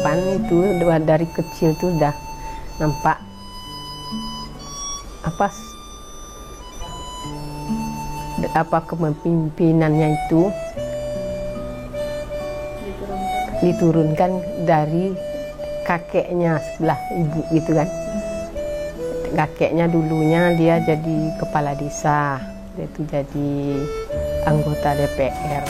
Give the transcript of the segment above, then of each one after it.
depan itu dari kecil tuh udah nampak apa kepemimpinannya itu diturunkan dari kakeknya sebelah ibu gitu kan. Kakeknya dulunya dia jadi kepala desa, dia itu jadi anggota DPR.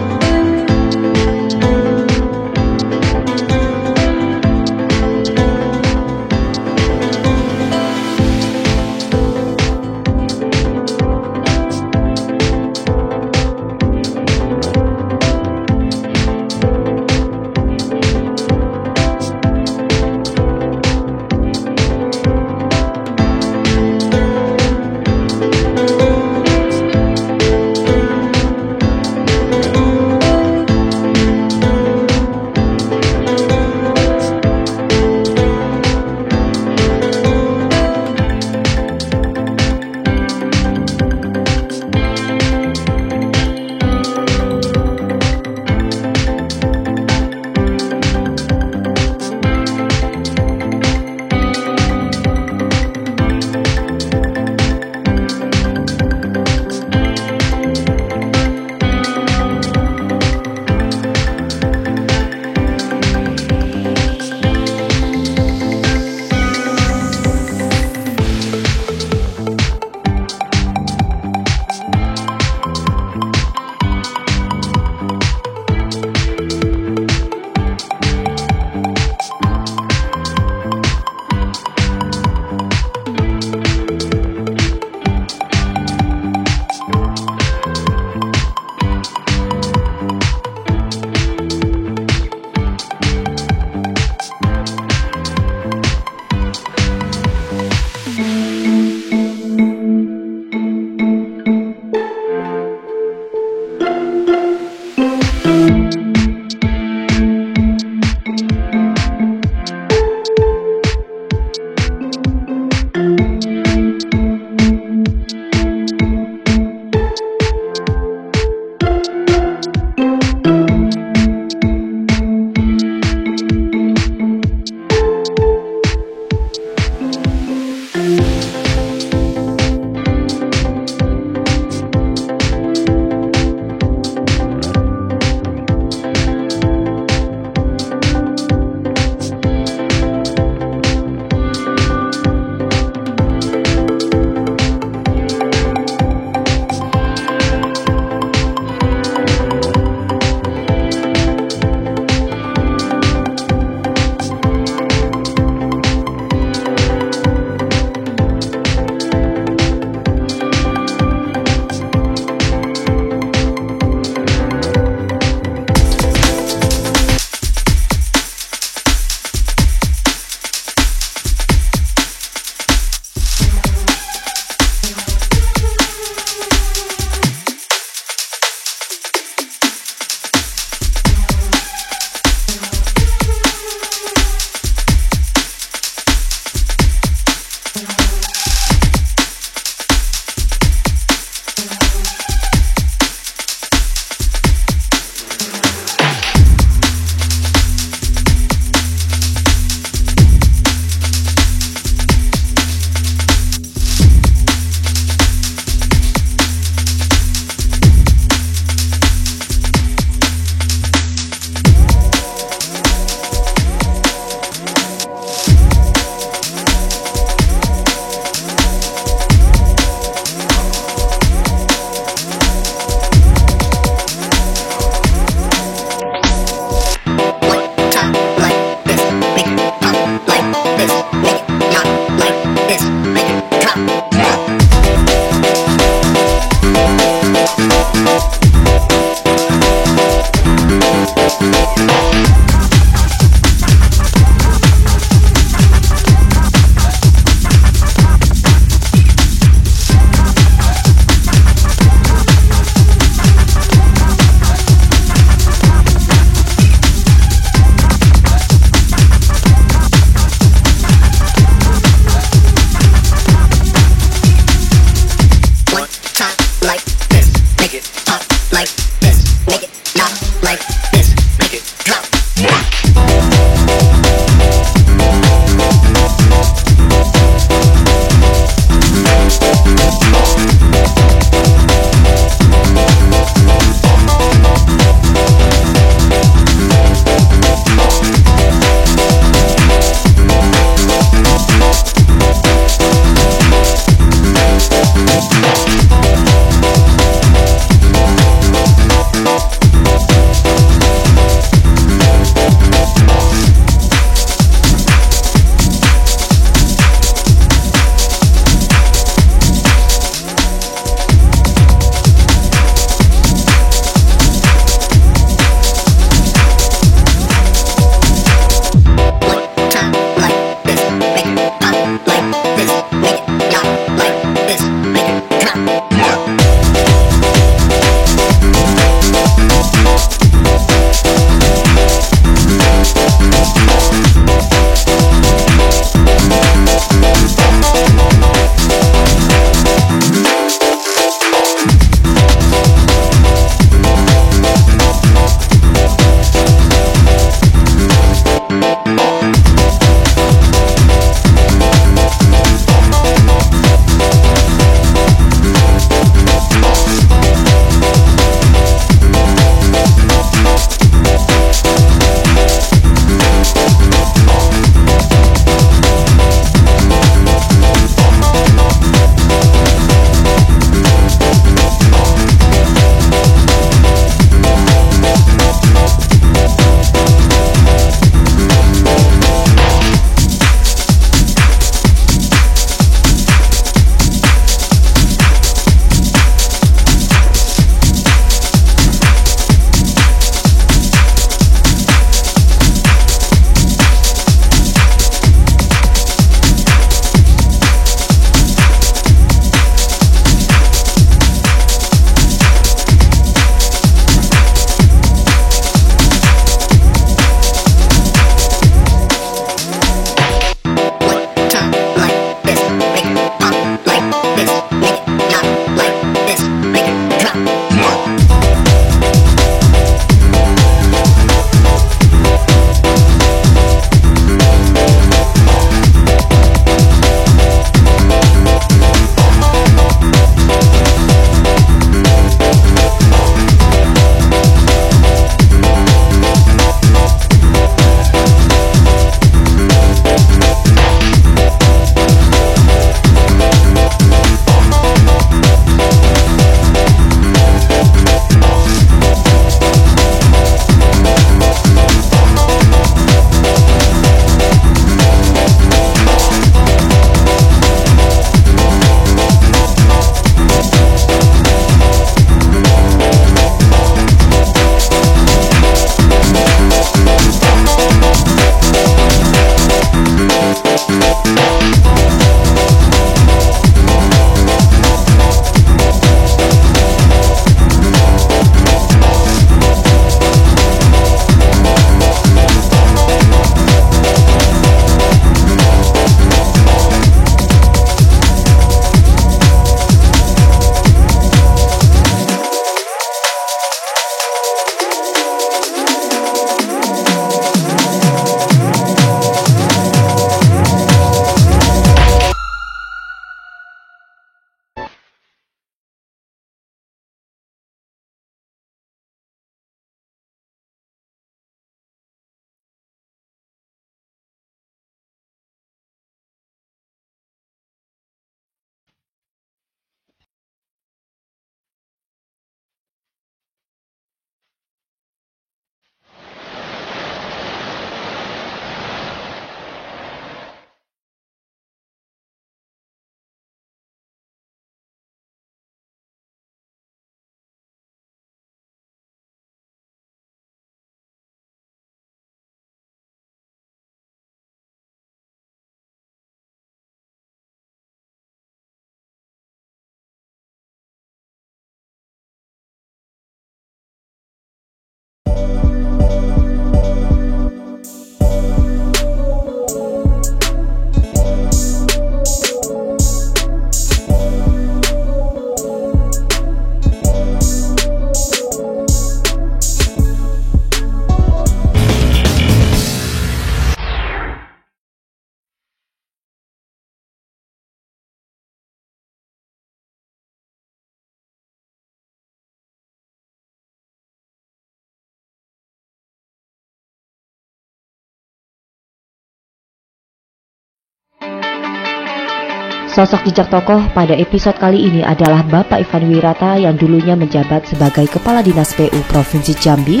Sosok jejak tokoh pada episode kali ini adalah Bapak Ivan Wirata yang dulunya menjabat sebagai Kepala Dinas PU Provinsi Jambi.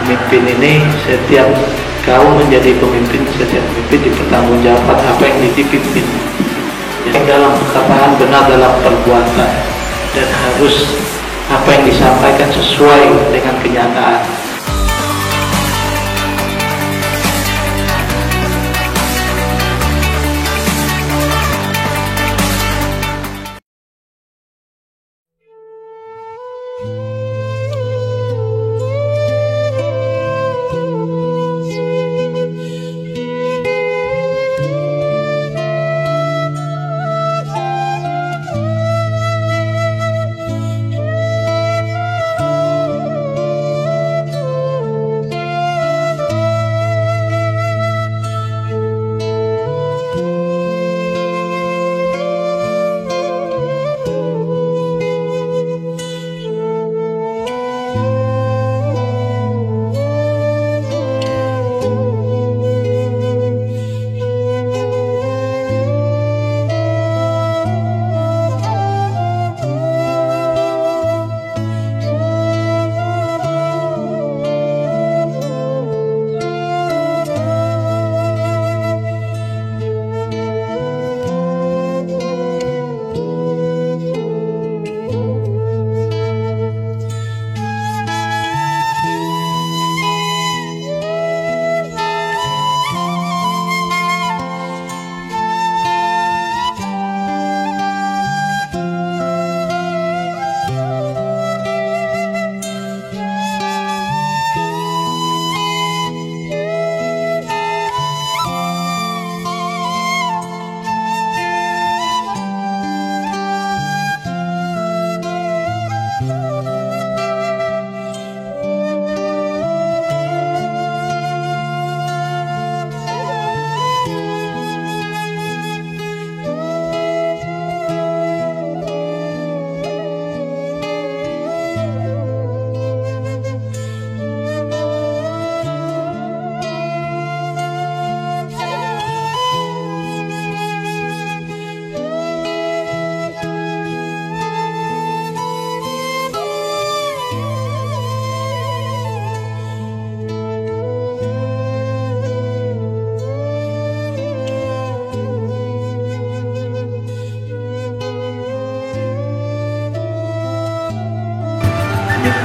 Pemimpin ini setiap kau menjadi pemimpin, setiap pemimpin dipertanggungjawabkan apa yang dipimpin. Jadi dalam perkataan benar dalam perbuatan, dan harus apa yang disampaikan sesuai dengan kenyataan.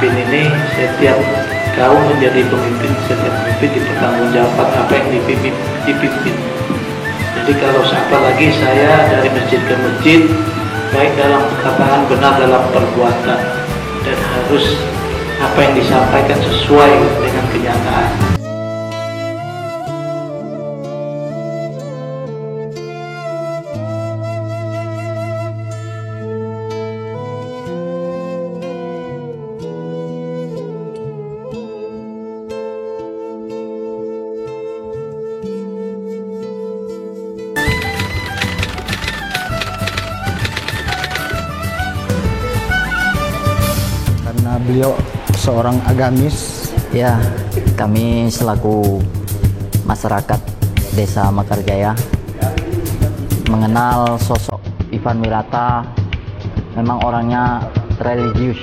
Pemimpin ini setiap kau menjadi pemimpin, setiap pemimpin dipertanggungjawabkan apa yang dipimpin. Jadi kalau apalagi saya dari masjid ke masjid, baik dalam perkataan benar dalam perbuatan, dan harus apa yang disampaikan sesuai dengan kenyataan. Beliau seorang agamis. Ya, kami selaku masyarakat Desa Mekarjaya mengenal sosok Ivan Wirata, memang orangnya religius.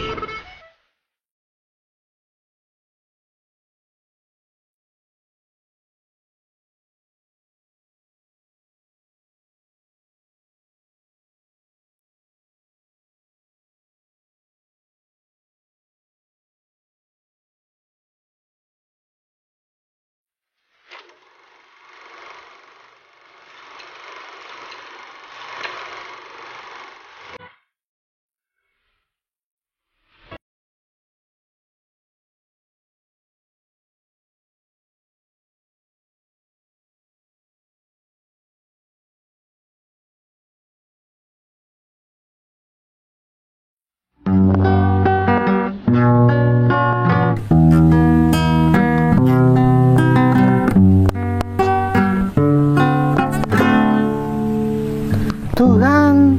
Tuhan,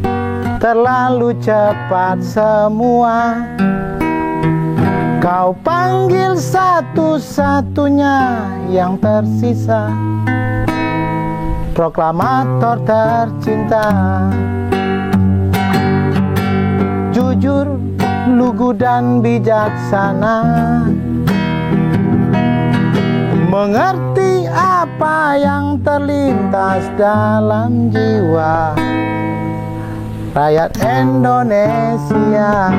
terlalu cepat semua. Kau panggil satu-satunya yang tersisa, proklamator tercinta. Jujur, lugu dan bijaksana, mengerti apa yang terlintas dalam jiwa rakyat Indonesia.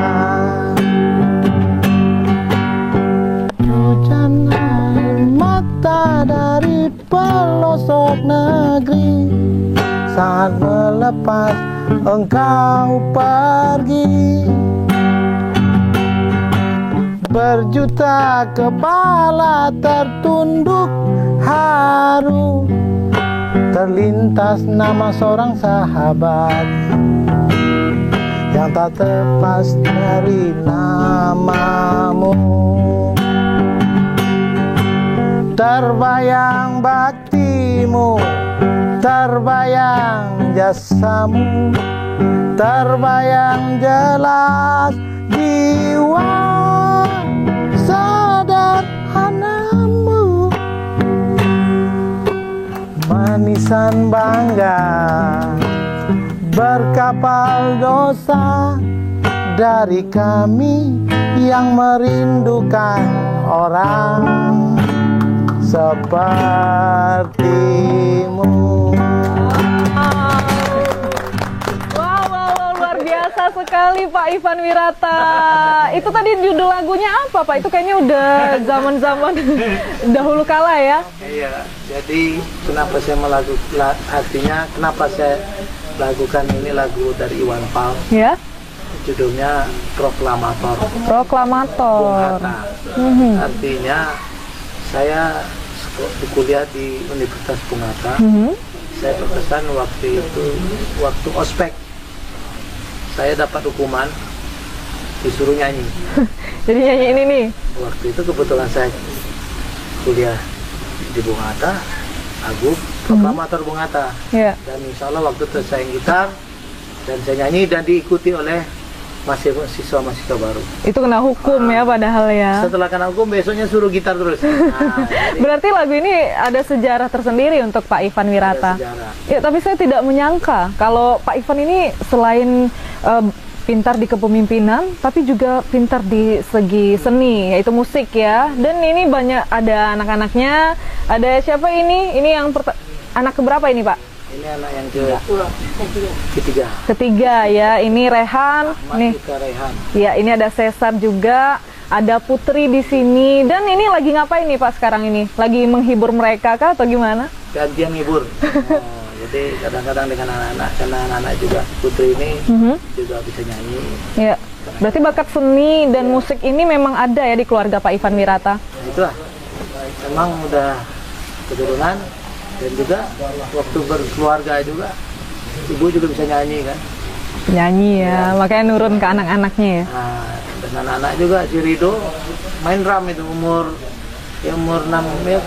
Hujan air mata dari pelosok negeri saat melepas engkau pergi. Berjuta kepala tertunduk haru, terlintas nama seorang sahabat yang tak terlepas dari namamu. Terbayang baktimu, terbayang jasamu, terbayang jelas jiwa sederhanamu. Manisan bangga berkapal dosa dari kami yang merindukan orang sepertimu. Wow, luar biasa sekali Pak Ivan Wirata. Itu tadi judul lagunya apa Pak? Itu kayaknya udah zaman-zaman dahulu kala ya? Iya, jadi kenapa saya artinya kenapa saya lakukan ini lagu dari Iwan Fals. Ya. Judulnya Proklamator. Proklamator. Bung Hatta. Artinya saya kuliah di Universitas Bung Hatta. Saya berkesan waktu itu, waktu ospek, saya dapat hukuman disuruh nyanyi. Jadi nyanyi ini nih. Waktu itu kebetulan saya kuliah di Bung Hatta, Agung, Proklamator Bung Hatta. Ya. Dan insya Allah waktu itu saya gitar dan saya nyanyi dan diikuti oleh mahasiswa baru. Itu kena hukum ya padahal ya. Setelah kena hukum besoknya suruh gitar terus. Berarti lagu ini ada sejarah tersendiri untuk Pak Ivan Wirata. Ya, tapi saya tidak menyangka kalau Pak Ivan ini selain pintar di kepemimpinan, tapi juga pintar di segi seni, yaitu musik ya. Dan ini banyak ada anak-anaknya. Ada siapa ini? Ini yang anak keberapa ini Pak? Ini anak yang ketiga. Ketiga ya, ini Rehan. Nih. Rehan. Ya, ini ada Cesar juga, ada Putri di sini. Dan ini lagi ngapain nih Pak sekarang ini? Lagi menghibur mereka kah atau gimana? Gantian ngibur. Jadi kadang-kadang dengan anak-anak, karena anak-anak juga Putri ini juga bisa nyanyi. Ya, berarti bakat seni dan musik ini memang ada ya di keluarga Pak Ivan Wirata. Nah, itulah, memang udah keturunan. Dan juga waktu berkeluarga juga, ibu juga bisa nyanyi kan? Nyanyi ya, makanya nurun ke anak-anaknya ya. Nah, dan anak-anak juga si Rido main drum itu umur 6 ya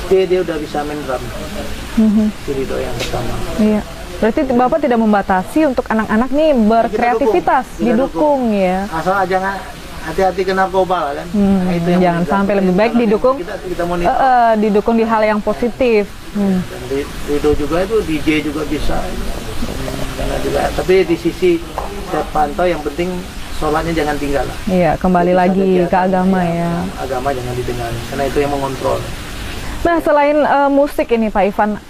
SD dia udah bisa main drum. Si Rido yang pertama. Iya. Berarti Bapak tidak membatasi untuk anak-anak nih berkreativitas, didukung ya. Asal jangan hati-hati ke narkoba lah kan. Nah, itu yang jangan sampai lebih baik didukung. Kita monitor. Didukung di hal yang positif. Dan Rido juga itu DJ juga bisa. Karena juga, tapi di sisi saya pantau yang penting sholatnya jangan tinggal lah. Iya, kembali lagi ke agama ya. Agama jangan ditinggalin, karena itu yang mengontrol. Nah, selain musik ini Pak Ivan,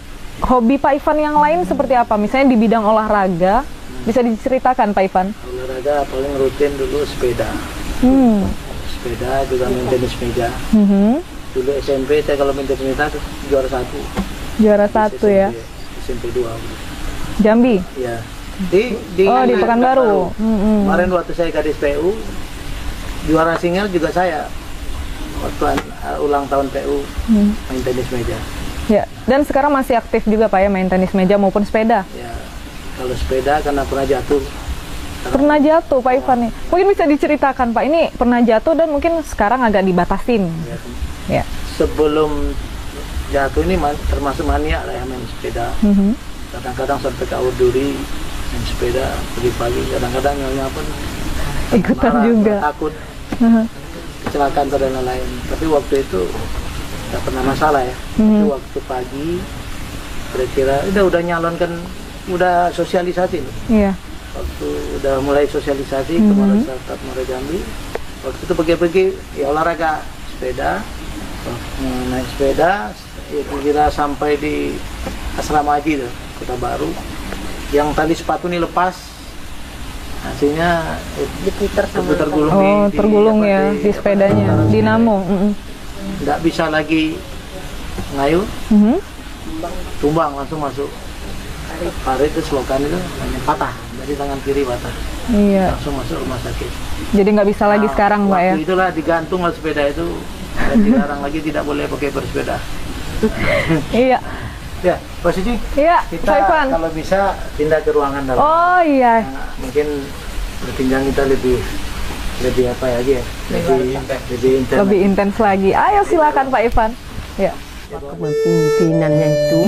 hobi Pak Ivan yang lain seperti apa? Misalnya di bidang olahraga, bisa diceritakan Pak Ivan? Olahraga paling rutin dulu sepeda. Sepeda juga main tenis meja. Dulu SMP saya kalau main tenis meja juara 1. Juara 1 ya? SMP 2. Jambi? Iya. Di Pekanbaru. Kemarin waktu saya Kadis PU, juara single juga saya. Waktu ulang tahun PU main tenis meja. Ya, dan sekarang masih aktif juga Pak ya main tenis meja maupun sepeda? Ya, kalau sepeda karena pernah jatuh. Pernah jatuh Pak Ivan nih. Mungkin bisa diceritakan Pak, ini pernah jatuh dan mungkin sekarang agak dibatasin. Ya. Sebelum jatuh ini termasuk maniak lah ya main sepeda. Kadang-kadang sampai ke Duri main sepeda pagi-pagi. Kadang-kadang nyonya pun ikutan marah, juga. Takut kecelakaan dan lain-lain. Tapi waktu itu nggak pernah masalah ya. Tapi waktu pagi kira-kira udah nyalonkan, udah sosialisasi loh. Iya. Waktu udah mulai sosialisasi ke masyarakat Muara Jambi, waktu itu pergi-pergi ya olahraga sepeda, naik sepeda, ya kira sampai di asrama haji tuh, Kota Baru, yang tali sepatu ini lepas, hasilnya tergulung tergulung ya di sepedanya, dinamo. Nggak bisa lagi ngayuh, tumbang langsung masuk parit, itu slogan itu hanya patah, jadi tangan kiri patah. Iya. Langsung masuk rumah sakit. Jadi nggak bisa lagi sekarang, Pak ya? Waktu itulah digantung lah sepeda itu, dan dilarang lagi, tidak boleh pakai bersepeda. Iya. Ya, posisi Iya, kita Pak Ivan. kalau bisa pindah ke ruangan dalam. Oh iya. Nah, mungkin berpinjang kita lebih apa lagi ya? Lebih intens lagi. Ayo silakan Pak Ivan. Ya. Kepemimpinannya itu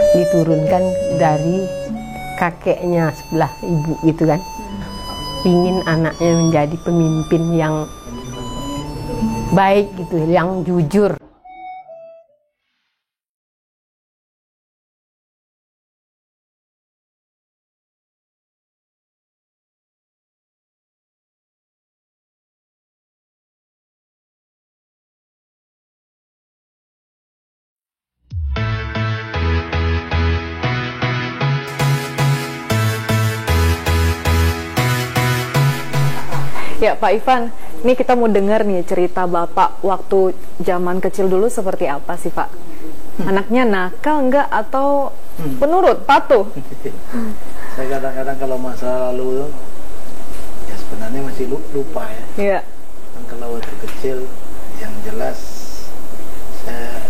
diturunkan dari kakeknya sebelah ibu gitu kan. Ingin anaknya menjadi pemimpin yang baik gitu, yang jujur. Ya Pak Ivan, ini kita mau dengar nih cerita Bapak waktu zaman kecil dulu seperti apa sih Pak? Anaknya nakal enggak atau penurut, patuh? Saya kadang-kadang kalau masa lalu ya sebenarnya masih lupa ya. Iya. Dan kalau waktu kecil yang jelas saya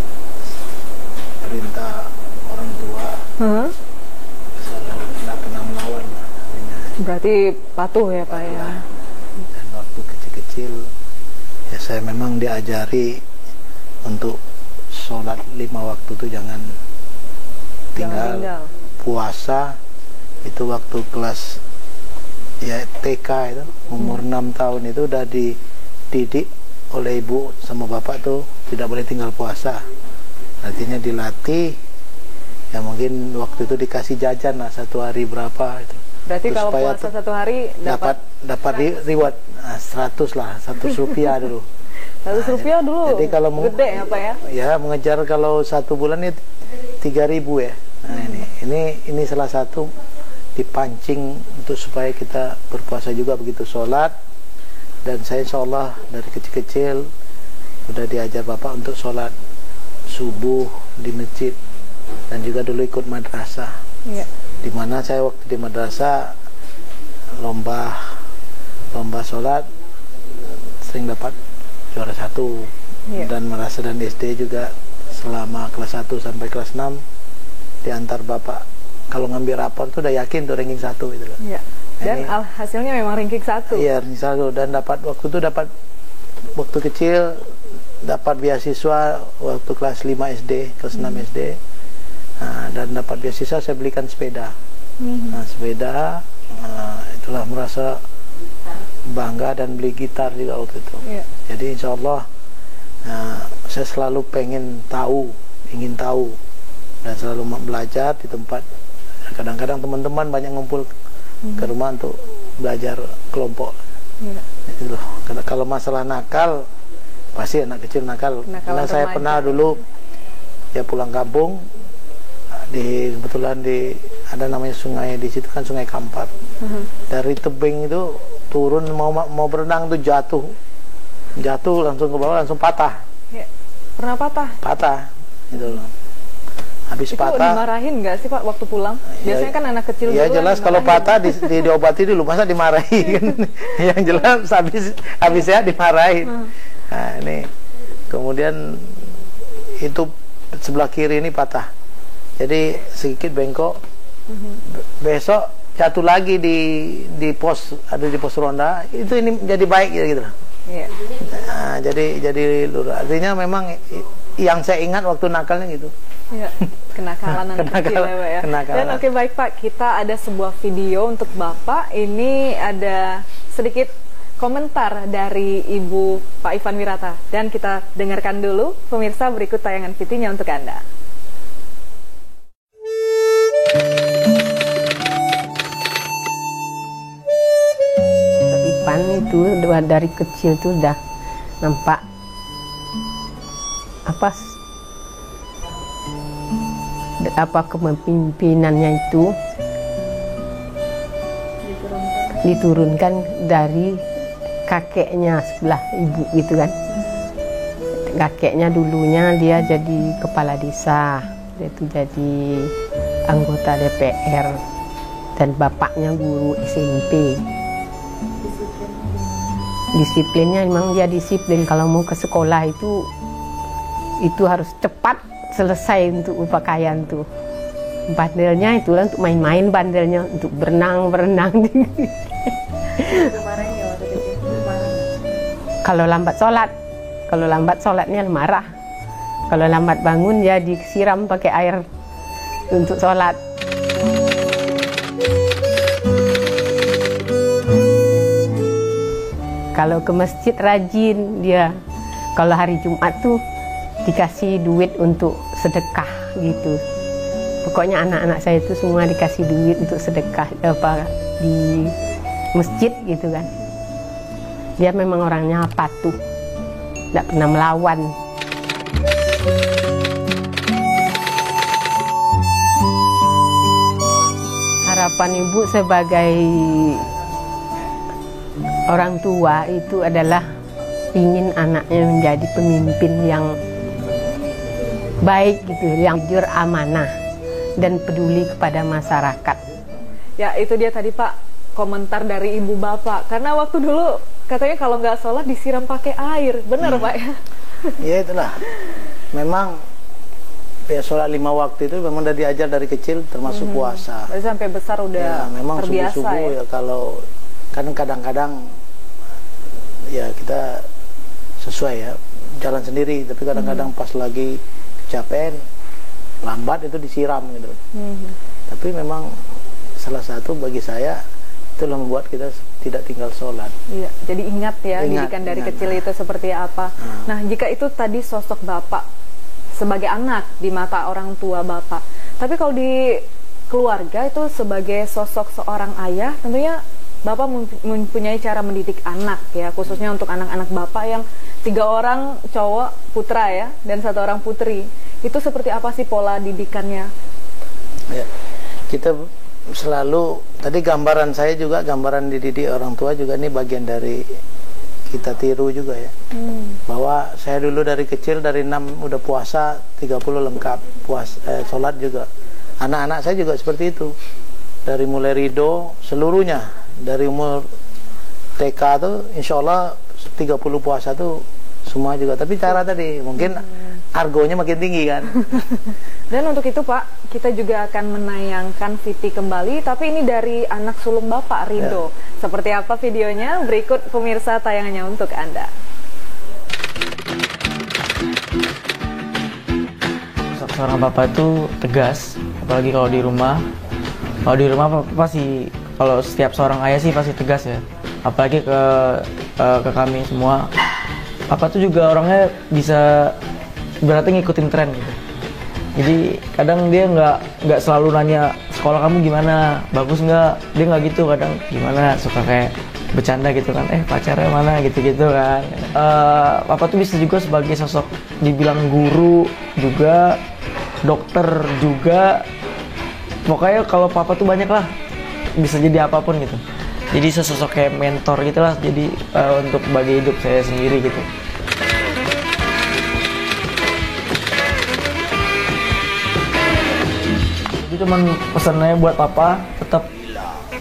perintah orang tua, tidak pernah melawan. Berarti patuh ya Pak ya? Dan waktu kecil-kecil ya saya memang diajari untuk sholat 5 waktu itu jangan tinggal. Puasa itu waktu kelas ya TK itu umur 6 tahun itu udah dididik oleh ibu sama bapak tuh tidak boleh tinggal puasa, artinya dilatih ya. Mungkin waktu itu dikasih jajan lah 1 hari berapa itu. Berarti terus kalau puasa 1 hari dapat reward 100 lah, 100 rupiah dulu. 100 rupiah dulu. Jadi kalau gede ya Pak ya? Ya mengejar kalau 1 bulan itu 3.000 ya. Nah ini salah satu dipancing untuk supaya kita berpuasa juga begitu, sholat. Dan saya insya Allah dari kecil-kecil udah diajar bapak untuk sholat subuh di masjid dan juga dulu ikut madrasah. Iya. Dimana saya waktu di madrasah lomba sholat sering dapat juara 1. Iya. Dan madrasah dan SD juga selama kelas 1 sampai kelas 6 diantar bapak kalau ngambil rapor tuh udah yakin tuh ranking 1 gitu loh. Iya. Dan hasilnya memang ranking 1. Iya, ranking 1 dan waktu kecil dapat beasiswa waktu kelas 5 SD, kelas 6 SD. Nah, dan dapat beasiswa saya belikan sepeda. Nah, sepeda itulah merasa bangga dan beli gitar juga waktu itu. Iya. Jadi insya Allah saya selalu ingin tahu dan selalu belajar di tempat. Kadang-kadang teman-teman banyak ngumpul ke rumah untuk belajar kelompok. Iya. Itu loh. Kalau masalah nakal pasti anak kecil nakal. Karena saya pernah dulu ya pulang kampung kebetulan ada namanya sungai di situ kan, Sungai Kampar. Dari tebing itu turun mau berenang tuh jatuh langsung ke bawah, langsung patah. Ya. Pernah patah Gitu loh. Habis itu patah dimarahin nggak sih Pak waktu pulang? Biasanya kan anak kecil ya dulu jelas kalau patah diobati dulu, masa dimarahin. Yang jelas habis saya dimarahin. Nah ini kemudian itu sebelah kiri ini patah, jadi sedikit bengkok. Besok jatuh lagi di pos ronda itu, ini jadi baik gitu. Iya. Nah, jadi lurus. Artinya memang yang saya ingat waktu nakalnya gitu. Ya, kenakalan anak kecil ya Pak ya. Dan oke, baik Pak, kita ada sebuah video untuk Bapak. Ini ada sedikit komentar dari Ibu Pak Ivan Wirata. Dan kita dengarkan dulu, pemirsa, berikut tayangan VT-nya untuk Anda. Ivan itu dari kecil tuh udah nampak apa kepemimpinannya itu diturunkan dari kakeknya sebelah ibu gitu kan. Kakeknya dulunya dia jadi kepala desa, dia itu jadi anggota DPR, dan bapaknya guru SMP. Disiplinnya memang dia disiplin, kalau mau ke sekolah itu harus cepat selesai untuk pakaian tuh. Bandelnya itu untuk main-main, bandelnya untuk berenang. Kalau lambat sholatnya marah. Kalau lambat bangun ya disiram pakai air untuk sholat. Kalau ke masjid rajin dia. Kalau hari Jumat tuh dikasih duit untuk sedekah gitu. Pokoknya anak-anak saya itu semua dikasih duit untuk sedekah di masjid gitu kan. Dia memang orangnya patuh, tidak pernah melawan. Harapan ibu sebagai orang tua itu adalah ingin anaknya menjadi pemimpin yang baik gitu, yang jujur, amanah, dan peduli kepada masyarakat. Ya, itu dia tadi Pak, komentar dari ibu bapak. Karena waktu dulu katanya kalau nggak sholat disiram pakai air, benar Pak ya? Ya itulah, memang ya sholat 5 waktu itu memang udah diajar dari kecil, termasuk puasa. Berarti sampai besar udah ya, memang terbiasa subuh-subuh ya? Ya kalau kan kadang-kadang ya kita sesuai ya jalan sendiri, tapi kadang-kadang pas lagi kecapean lambat itu disiram gitu. Tapi memang salah satu bagi saya itulah membuat kita tidak tinggal sholat. Iya, jadi ingat ya didikan dari kecil itu seperti apa. Nah, jika itu tadi sosok bapak sebagai anak di mata orang tua bapak, tapi kalau di keluarga itu sebagai sosok seorang ayah, tentunya bapak mempunyai cara mendidik anak ya, khususnya untuk anak-anak bapak yang 3 orang cowok putra ya, dan 1 orang putri. Itu seperti apa sih pola didikannya? Ya, kita selalu, tadi gambaran saya juga, gambaran dididik orang tua juga ini bagian dari kita tiru juga ya. Bahwa saya dulu dari kecil, dari 6 udah puasa, 30 lengkap, sholat juga. Anak-anak saya juga seperti itu. Dari mulai ridho seluruhnya, dari umur TK tuh insya Allah 30 puasa tuh semua juga. Tapi cara tadi mungkin argonya makin tinggi kan. Dan untuk itu Pak, kita juga akan menayangkan VT kembali, tapi ini dari anak sulung Bapak, Rido. Seperti apa videonya? Berikut pemirsa tayangannya untuk Anda. Seorang bapak itu tegas, apalagi kalau di rumah. Kalau di rumah pasti, kalau setiap seorang ayah sih pasti tegas ya. Apalagi ke kami semua. Papa tuh juga orangnya bisa berarti ngikutin tren gitu. Jadi kadang dia nggak selalu nanya sekolah kamu gimana, bagus nggak, dia nggak gitu. Kadang gimana, suka kayak bercanda gitu kan, pacarnya mana gitu-gitu kan. Papa tuh bisa juga sebagai sosok dibilang guru juga, dokter juga. Pokoknya kalau papa tuh banyak lah, bisa jadi apapun gitu. Jadi sosok kayak mentor gitu lah, jadi untuk bagi hidup saya sendiri gitu. Jadi cuman pesannya buat papa, tetap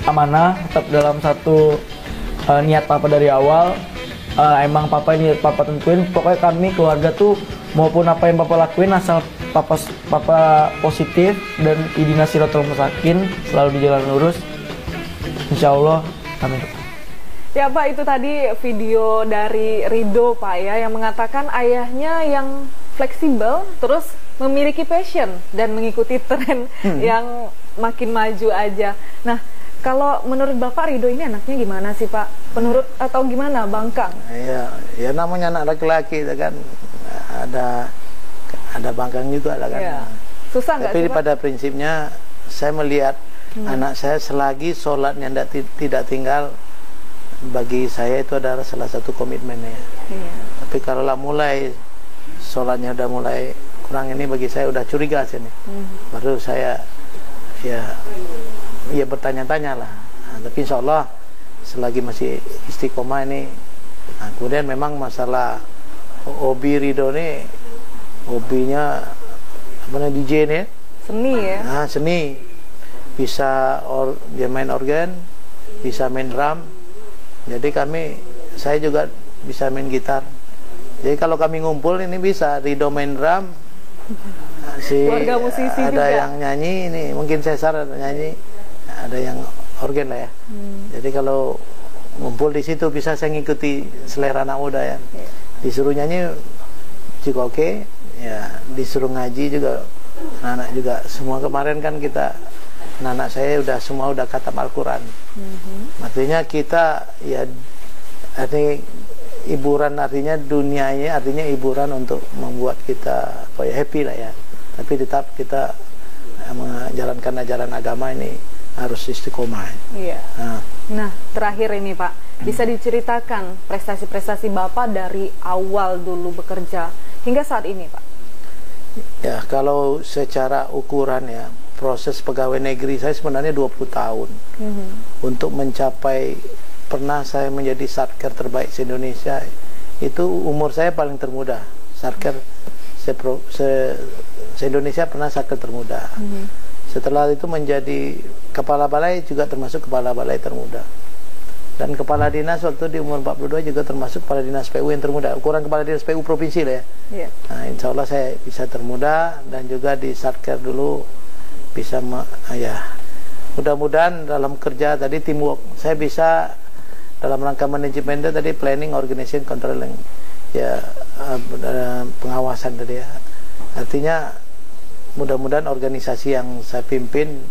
amanah, tetap dalam satu niat papa dari awal. Emang papa ini papa tentuin, pokoknya kami keluarga tuh maupun apa yang papa lakuin asal papa positif dan idina siratul mustaqim, selalu di jalan lurus, insya Allah. Amin. Ya Pak, itu tadi video dari Rido Pak ya, yang mengatakan ayahnya yang fleksibel, terus memiliki passion dan mengikuti tren yang makin maju aja. Nah, Kalau menurut Bapak, Ridho ini anaknya gimana sih Pak? Penurut atau gimana, Bangkang? Ya namanya anak laki-laki kan ada bangkang juga lah kan. Ya. Susah nggak sih, Tapi Pak? pada prinsipnya saya melihat anak saya selagi sholatnya tidak tinggal, bagi saya itu adalah salah satu komitmennya. Iya. Tapi kalau mulai sholatnya udah mulai kurang, ini bagi saya udah curiga sini. Baru saya ya bertanya-tanya lah. Nah, tapi insya Allah selagi masih istiqomah ini. Nah, kemudian memang masalah hobi Ridho ini, hobinya apa namanya, DJ nih. Seni ya? Nah, seni. Bisa dia main organ, bisa main drum. Jadi saya juga bisa main gitar. Jadi kalau kami ngumpul ini bisa Ridho main drum, Keluarga musisi ada juga. yang nyanyi, ini mungkin Cesar nyanyi, ada yang organ lah ya. Jadi kalau ngumpul di situ bisa saya ngikuti selera anak muda ya. Disuruh nyanyi juga oke, ya disuruh ngaji juga, anak-anak juga semua. Kemarin kan anak-anak saya semua udah khatam Al-Quran. Artinya kita ya ini hiburan, artinya dunianya, artinya hiburan untuk membuat kita happy lah ya. Tapi tetap kita menjalankan ajaran agama ini harus istiqomah. Iya. Nah, terakhir ini Pak, bisa diceritakan prestasi-prestasi Bapak dari awal dulu bekerja hingga saat ini Pak? Ya, kalau secara ukuran ya, proses pegawai negeri saya sebenarnya 20 tahun. Untuk mencapai, pernah saya menjadi satker terbaik se-Indonesia, itu umur saya paling termuda. Satker se-Indonesia pernah satker termuda. Setelah itu menjadi kepala balai, juga termasuk kepala balai termuda. Dan kepala dinas waktu di umur 42 juga termasuk kepala dinas PU yang termuda. Ukuran kepala dinas PU provinsi lah ya. Nah, insya Allah saya bisa termuda, dan juga di satker dulu bisa mudah-mudahan dalam kerja tadi teamwork saya bisa dalam rangka manajemen itu tadi, planning, organization, controlling, ya pengawasan tadi ya. Artinya mudah-mudahan organisasi yang saya pimpin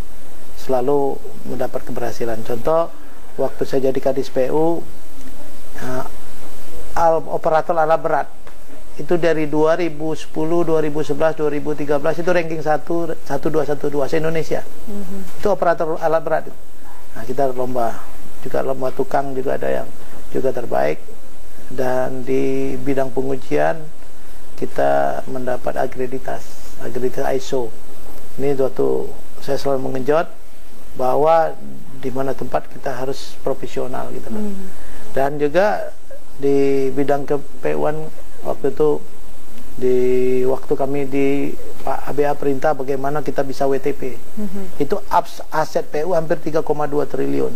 selalu mendapat keberhasilan. Contoh, waktu saya jadi Kadis PU, operator alat berat itu dari 2010, 2011, 2013 itu ranking 1212 se-Indonesia. Itu operator alat berat. Nah, kita lomba tukang juga ada yang juga terbaik. Dan di bidang pengujian kita mendapat akreditasi ISO. Ini waktu saya selalu mengenjot bahwa di mana tempat kita harus profesional gitu kan. Dan juga di bidang ke-PU-an waktu itu, waktu kami di Pak ABA perintah bagaimana kita bisa WTP. Itu aset PU hampir 3,2 triliun.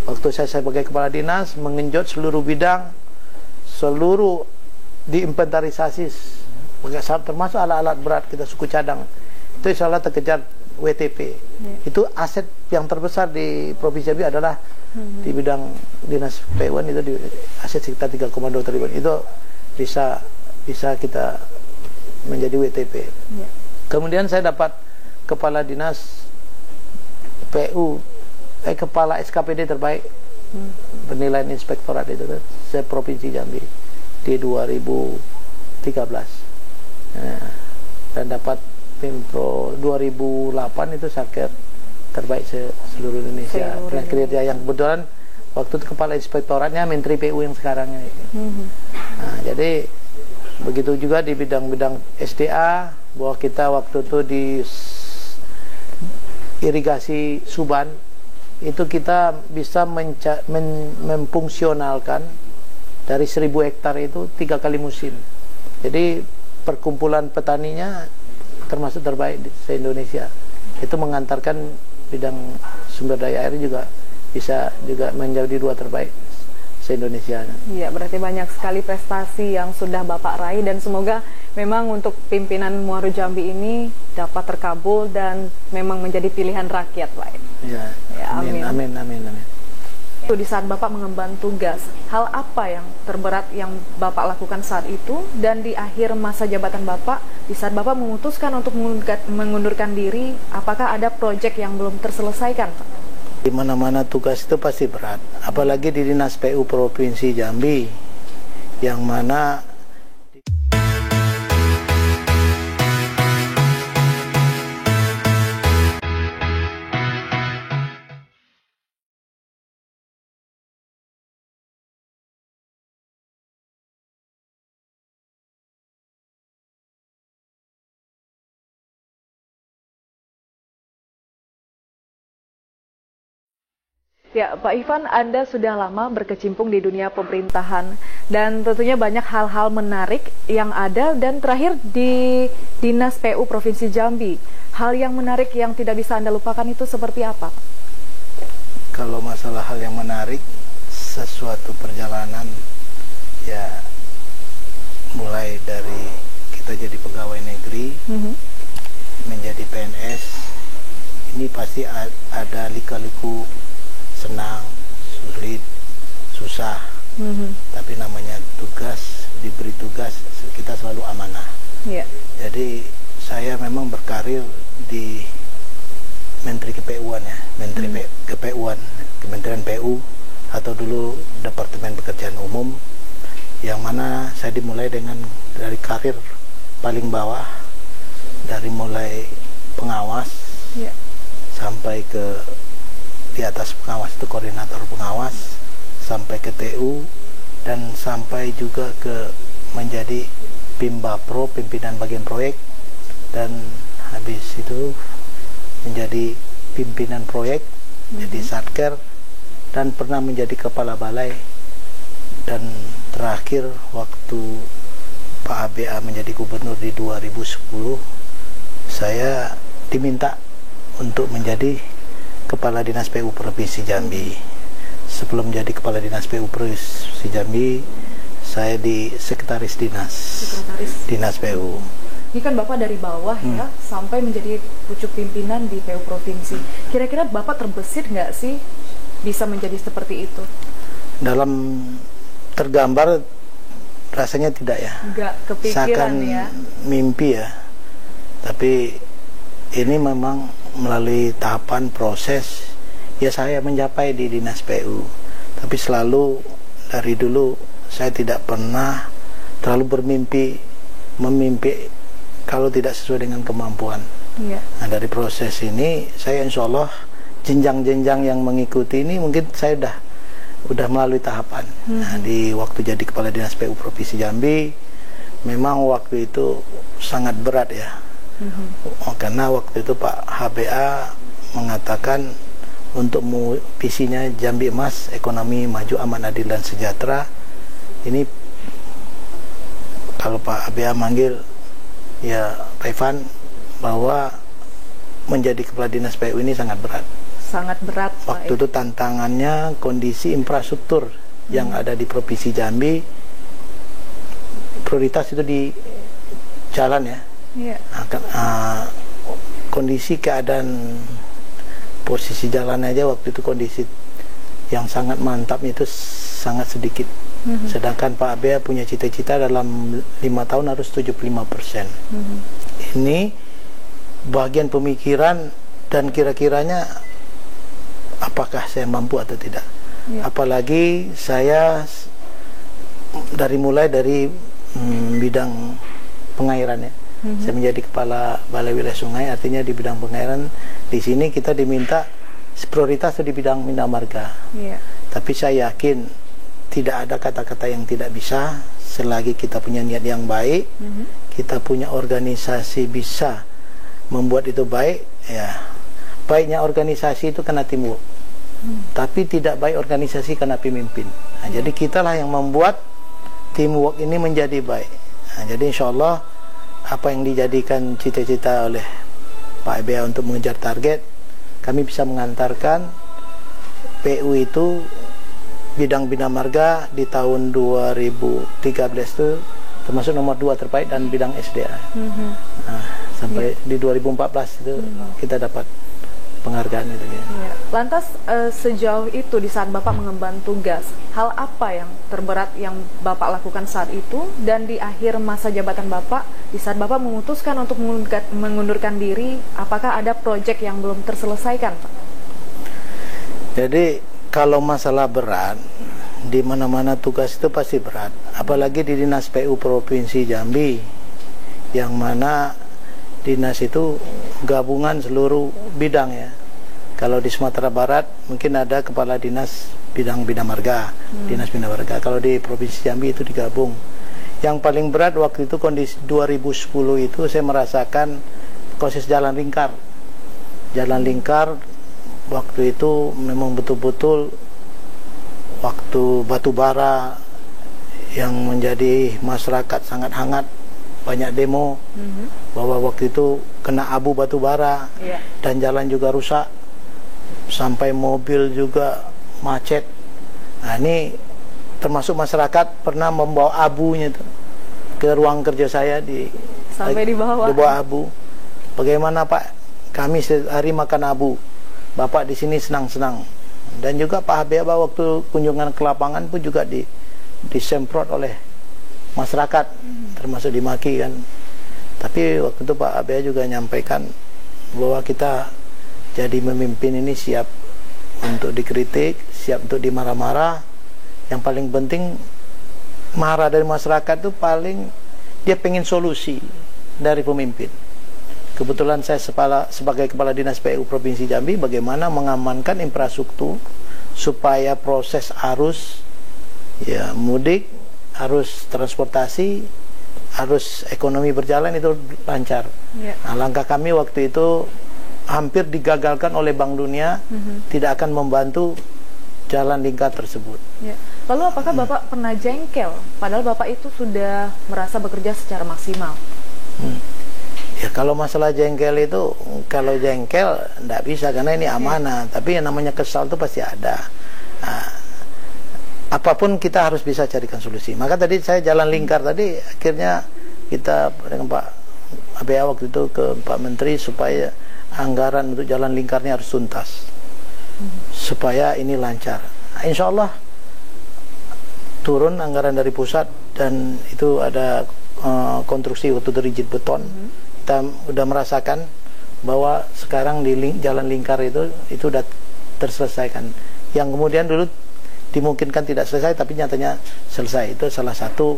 Waktu saya sebagai kepala dinas mengenjot seluruh bidang, seluruh diinventarisasi, termasuk alat-alat berat kita suku cadang. Itu insya Allah terkejar WTP. Itu aset yang terbesar di Provinsi Jambi adalah di bidang dinas PU-an, itu di aset sekitar 3,2 triliun. Itu bisa kita menjadi WTP. Kemudian saya dapat kepala dinas PU, kepala SKPD terbaik, penilaian inspektorat itu saya Provinsi Jambi di 2013. Dan dapat Pimpro 2008 itu satker terbaik seluruh Indonesia. Dengan kriteria yang kebetulan waktu itu kepala inspektoratnya Menteri PU yang sekarang ini. Nah, jadi begitu juga di bidang-bidang SDA, bahwa kita waktu itu di irigasi Suban itu kita bisa memfungsionalkan dari 1000 hektar itu 3 kali musim. Jadi perkumpulan petaninya termasuk terbaik di se-Indonesia. Itu mengantarkan bidang sumber daya air juga bisa juga menjadi 2 terbaik se-Indonesia. Iya, berarti banyak sekali prestasi yang sudah Bapak raih, dan semoga memang untuk pimpinan Muaru Jambi ini dapat terkabul dan memang menjadi pilihan rakyat, Pak. Ya, amin. Itu di saat Bapak mengemban tugas, hal apa yang terberat yang Bapak lakukan saat itu, dan di akhir masa jabatan Bapak, di saat Bapak memutuskan untuk mengundurkan diri, apakah ada proyek yang belum terselesaikan, Pak? Di mana-mana tugas itu pasti berat, apalagi di Dinas PU Provinsi Jambi, yang mana Ya, Pak Ivan, Anda sudah lama berkecimpung di dunia pemerintahan dan tentunya banyak hal-hal menarik yang ada, dan terakhir di Dinas PU Provinsi Jambi. Hal yang menarik yang tidak bisa Anda lupakan itu seperti apa? kalau masalah hal yang menarik, sesuatu perjalanan ya mulai dari kita jadi pegawai negeri, menjadi PNS, ini pasti ada lika-liku, senang, sulit, susah, tapi namanya tugas, diberi tugas, kita selalu amanah. Jadi saya memang berkarir di Menteri KPU-an ya, Menteri KPU-an, Kementerian PU, atau dulu Departemen Pekerjaan Umum, yang mana saya dimulai dari karir paling bawah, dari mulai pengawas sampai ke di atas pengawas itu koordinator pengawas, sampai ke TU, dan sampai juga ke menjadi Pimbapro, pimpinan bagian proyek, dan habis itu menjadi pimpinan proyek, jadi Satker, dan pernah menjadi kepala balai, dan terakhir waktu Pak ABA menjadi gubernur di 2010, saya diminta untuk menjadi Kepala Dinas PU Provinsi Jambi. Sebelum menjadi Kepala Dinas PU Provinsi Jambi, saya di Sekretaris Dinas PU. Ini kan Bapak dari bawah ya, sampai menjadi pucuk pimpinan di PU Provinsi. Kira-kira Bapak terbesit nggak sih bisa menjadi seperti itu? Dalam tergambar rasanya tidak ya. Nggak kepikiran seakan ya. Mimpi ya. Tapi ini memang melalui tahapan proses ya saya mencapai di Dinas PU. Tapi selalu dari dulu saya tidak pernah terlalu memimpi kalau tidak sesuai dengan kemampuan. Nah, dari proses ini saya insya Allah jenjang-jenjang yang mengikuti ini mungkin saya udah melalui tahapan. Nah, di waktu jadi Kepala Dinas PU Provinsi Jambi memang waktu itu sangat berat ya. Karena waktu itu Pak HBA mengatakan untuk visinya Jambi Emas, ekonomi maju, aman, adil, dan sejahtera. Ini kalau Pak HBA manggil ya Pak Ivan, bahwa menjadi Kepala Dinas PU ini sangat berat. Sangat berat Pak. Waktu itu tantangannya kondisi infrastruktur yang ada di Provinsi Jambi, prioritas itu di jalan ya. Kondisi keadaan posisi jalan aja waktu itu kondisi yang sangat mantap itu sangat sedikit. Sedangkan Pak ABA punya cita-cita dalam 5 tahun harus 75%. Ini bagian pemikiran dan kira-kiranya apakah saya mampu atau tidak. Apalagi saya mulai dari bidang pengairan ya. Saya menjadi Kepala Balai Wilayah Sungai, artinya di bidang pengairan. Di sini kita diminta prioritas di bidang Bina Marga. Tapi saya yakin tidak ada kata-kata yang tidak bisa selagi kita punya niat yang baik, kita punya organisasi bisa membuat itu baik. Ya, baiknya organisasi itu karena teamwork, tapi tidak baik organisasi karena pemimpin. Nah, jadi kitalah yang membuat teamwork ini menjadi baik. Nah, jadi insya Allah apa yang dijadikan cita-cita oleh Pak ABA untuk mengejar target, kami bisa mengantarkan PU itu bidang Bina Marga di tahun 2013 itu termasuk nomor 2 terbaik, dan bidang SDA. Nah, sampai di 2014 itu kita dapat penghargaan itu. Lantas sejauh itu di saat Bapak mengemban tugas, hal apa yang terberat yang Bapak lakukan saat itu, dan di akhir masa jabatan Bapak, di saat Bapak memutuskan untuk mengundurkan diri, apakah ada proyek yang belum terselesaikan, Pak? Jadi kalau masalah berat, di mana-mana tugas itu pasti berat. Apalagi di Dinas PU Provinsi Jambi, yang mana dinas itu gabungan seluruh bidang ya. Kalau di Sumatera Barat mungkin ada kepala dinas bidang bina marga, dinas bina marga. Kalau di Provinsi Jambi itu digabung. Yang paling berat waktu itu kondisi 2010 itu saya merasakan proses jalan lingkar. Jalan lingkar waktu itu memang betul-betul waktu batu bara yang menjadi masyarakat sangat hangat, banyak demo bahwa waktu itu kena abu batu bara dan jalan juga rusak, sampai mobil juga macet. Nah ini termasuk masyarakat pernah membawa abunya itu ke ruang kerja saya sampai di bawah abu. Bagaimana Pak? Kami sehari makan abu, Bapak di sini senang-senang. Dan juga Pak Habibah waktu kunjungan ke lapangan pun juga disemprot oleh masyarakat, termasuk dimaki kan. Tapi waktu itu Pak Habibah juga nyampaikan bahwa kita jadi memimpin ini siap untuk dikritik, siap untuk dimarah-marah. Yang paling penting marah dari masyarakat itu paling dia pengen solusi dari pemimpin. Kebetulan saya sebagai Kepala Dinas PU Provinsi Jambi, bagaimana mengamankan infrastruktur supaya proses arus ya mudik, arus transportasi, arus ekonomi berjalan itu lancar. Nah, langkah kami waktu itu hampir digagalkan oleh Bank Dunia, tidak akan membantu jalan lingkar tersebut. Lalu apakah Bapak pernah jengkel padahal Bapak itu sudah merasa bekerja secara maksimal? Ya kalau masalah jengkel itu, kalau jengkel enggak bisa karena ini amanah, tapi yang namanya kesal itu pasti ada. Nah, apapun kita harus bisa carikan solusi. Maka tadi saya jalan lingkar tadi, akhirnya kita dengan Pak ABA waktu itu ke Pak Menteri supaya anggaran untuk jalan lingkarnya harus tuntas, supaya ini lancar. Nah, insya Allah turun anggaran dari pusat dan itu ada konstruksi waktu itu rigid beton. Kita udah merasakan bahwa sekarang di jalan lingkar itu udah terselesaikan. Yang kemudian dulu dimungkinkan tidak selesai tapi nyatanya selesai. Itu salah satu.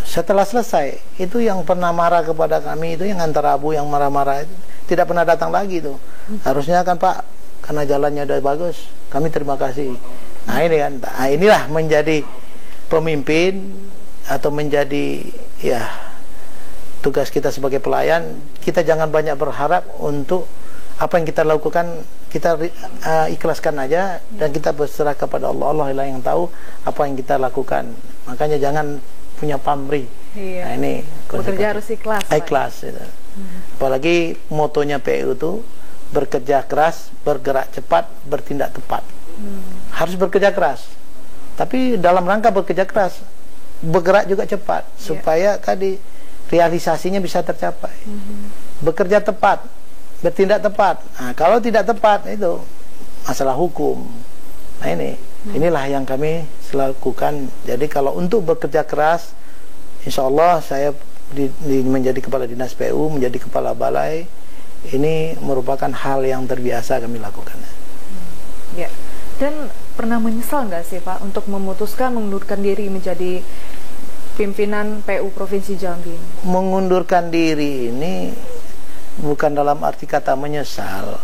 Setelah selesai itu yang pernah marah kepada kami itu yang antara abu yang marah-marah itu tidak pernah datang lagi tuh. Harusnya kan Pak, karena jalannya udah bagus, kami terima kasih. Nah ini kan, nah, inilah menjadi pemimpin atau menjadi ya tugas kita sebagai pelayan. Kita jangan banyak berharap untuk apa yang kita lakukan, kita ikhlaskan aja dan kita berserah kepada Allah. Allah lah yang tahu apa yang kita lakukan. Makanya jangan punya pamrih. Nah ini bekerja harus ikhlas. Ikhlas itu. Apalagi motonya PU itu bekerja keras, bergerak cepat, bertindak tepat. Harus bekerja keras. Tapi dalam rangka bekerja keras, bergerak juga cepat supaya tadi realisasinya bisa tercapai. Bekerja tepat, bertindak tepat. Nah, kalau tidak tepat itu masalah hukum. Nah inilah yang kami lakukan. Jadi kalau untuk bekerja keras, insya Allah saya menjadi Kepala Dinas PU, menjadi Kepala Balai, ini merupakan hal yang terbiasa kami lakukan. Ya. Dan pernah menyesal nggak sih Pak untuk memutuskan mengundurkan diri menjadi pimpinan PU Provinsi Jambi? Mengundurkan diri ini bukan dalam arti kata menyesal.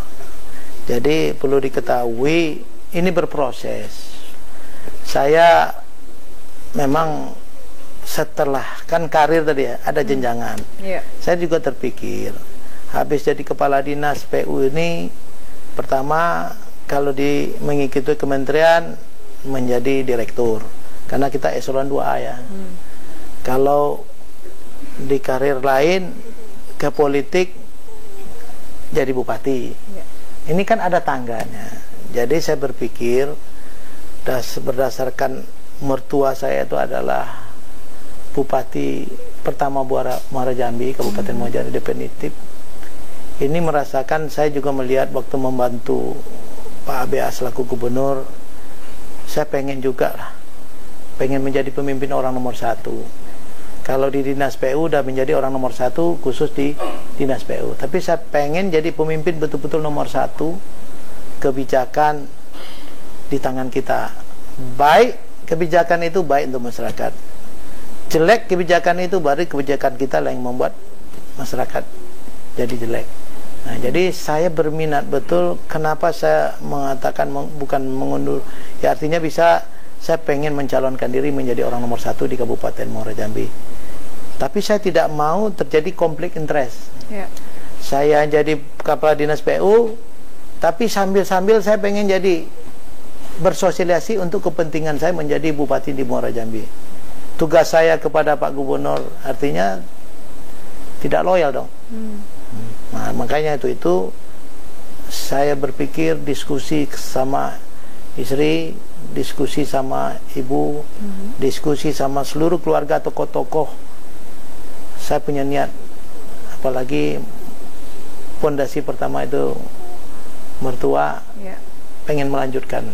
Jadi perlu diketahui ini berproses. Saya memang setelah kan karir tadi ya ada jenjangan. Saya juga terpikir habis jadi kepala dinas PU ini, pertama kalau mengikuti kementerian menjadi direktur karena kita eselon 2A ya. Kalau di karir lain ke politik jadi bupati. Ini kan ada tangganya. Jadi saya berpikir berdasarkan mertua saya itu adalah bupati pertama Muara Jambi, Kabupaten Muara Jambi definitif. Ini merasakan, saya juga melihat waktu membantu Pak ABA selaku gubernur, saya pengen juga lah, pengen menjadi pemimpin orang nomor 1. Kalau di Dinas PU udah menjadi orang nomor 1 khusus di Dinas PU. Tapi saya pengen jadi pemimpin betul-betul nomor 1 kebijakan di tangan kita. Baik kebijakan itu baik untuk masyarakat, jelek kebijakan itu baru kebijakan kita yang membuat masyarakat jadi jelek. Nah, jadi saya berminat betul. Kenapa saya mengatakan bukan mengundur? Ya artinya bisa, saya pengen mencalonkan diri menjadi orang nomor 1 di Kabupaten Muara Jambi. Tapi saya tidak mau terjadi konflik interest. Ya. Saya jadi kepala dinas PU, tapi sambil-sambil saya pengen jadi bersosialisasi untuk kepentingan saya menjadi bupati di Muara Jambi. Tugas saya kepada Pak Gubernur artinya tidak loyal dong. Nah, makanya itu saya berpikir diskusi sama istri, diskusi sama ibu, diskusi sama seluruh keluarga, tokoh-tokoh. Saya punya niat, apalagi fondasi pertama itu mertua, pengen melanjutkan.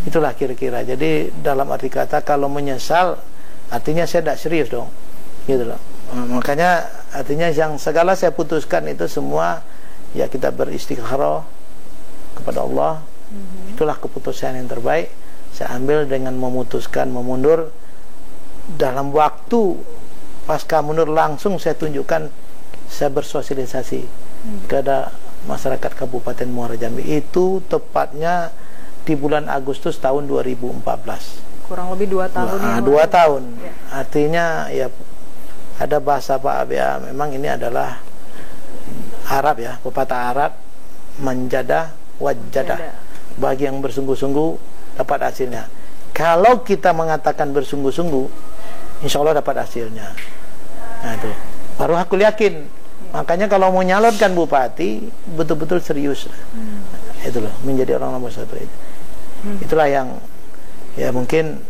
Itulah kira-kira. Jadi dalam arti kata kalau menyesal artinya saya tidak serius dong, gitu loh. Makanya artinya yang segala saya putuskan itu semua ya kita beristikharah kepada Allah. Itulah keputusan yang terbaik saya ambil dengan memutuskan memundur. Dalam waktu pasca mundur langsung saya tunjukkan, saya bersosialisasi kepada masyarakat Kabupaten Muara Jambi. Itu tepatnya di bulan Agustus tahun 2014. Kurang lebih 2 tahun. 2 tahun. Ya. Artinya ya ada bahasa Pak Ab ya, memang ini adalah Arab ya, pepatah Arab, manjadah wajadah. Bagi yang bersungguh-sungguh dapat hasilnya. Kalau kita mengatakan bersungguh-sungguh, insya Allah dapat hasilnya. Nah itu baru aku yakin. Makanya kalau mau nyalonkan bupati betul-betul serius. Itu loh, menjadi orang nomor 1 itu. Itulah yang ya mungkin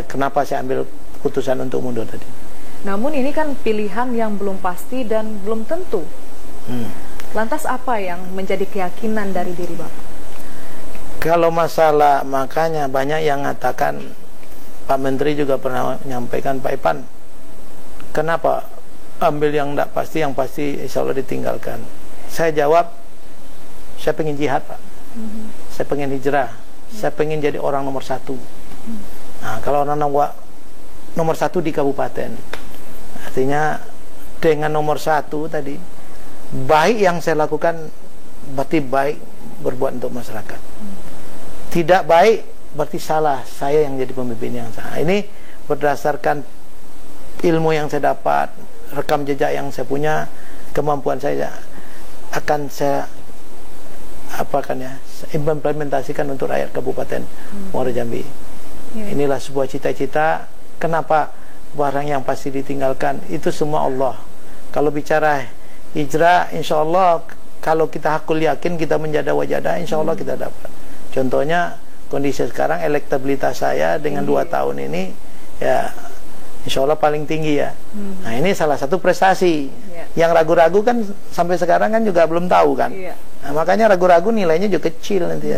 kenapa saya ambil keputusan untuk mundur tadi. Namun ini kan pilihan yang belum pasti dan belum tentu. Lantas apa yang menjadi keyakinan dari diri Bapak? Kalau masalah, makanya banyak yang mengatakan, Pak Menteri juga pernah menyampaikan, Pak Ipan, kenapa ambil yang tidak pasti, yang pasti insya Allah ditinggalkan. Saya jawab, saya pengen jihad Pak, saya pengen hijrah, saya pengen jadi orang nomor 1. Nah, kalau orang nomor 1 di kabupaten, artinya dengan nomor 1 tadi, baik yang saya lakukan berarti baik berbuat untuk masyarakat. Tidak baik berarti salah, saya yang jadi pemimpin yang salah. Ini berdasarkan ilmu yang saya dapat, rekam jejak yang saya punya, kemampuan saya akan saya implementasikan untuk rakyat Kabupaten Muara Jambi. Inilah sebuah cita-cita. Kenapa barang yang pasti ditinggalkan? Itu semua Allah. Kalau bicara hijrah, insya Allah kalau kita hakul yakin kita menjadi wajadah, insya Allah kita dapat. Contohnya kondisi sekarang elektabilitas saya dengan 2 tahun ini ya insya Allah paling tinggi ya. Nah ini salah satu prestasi. Yang ragu-ragu kan sampai sekarang kan juga belum tahu kan. Nah, makanya ragu-ragu nilainya juga kecil nanti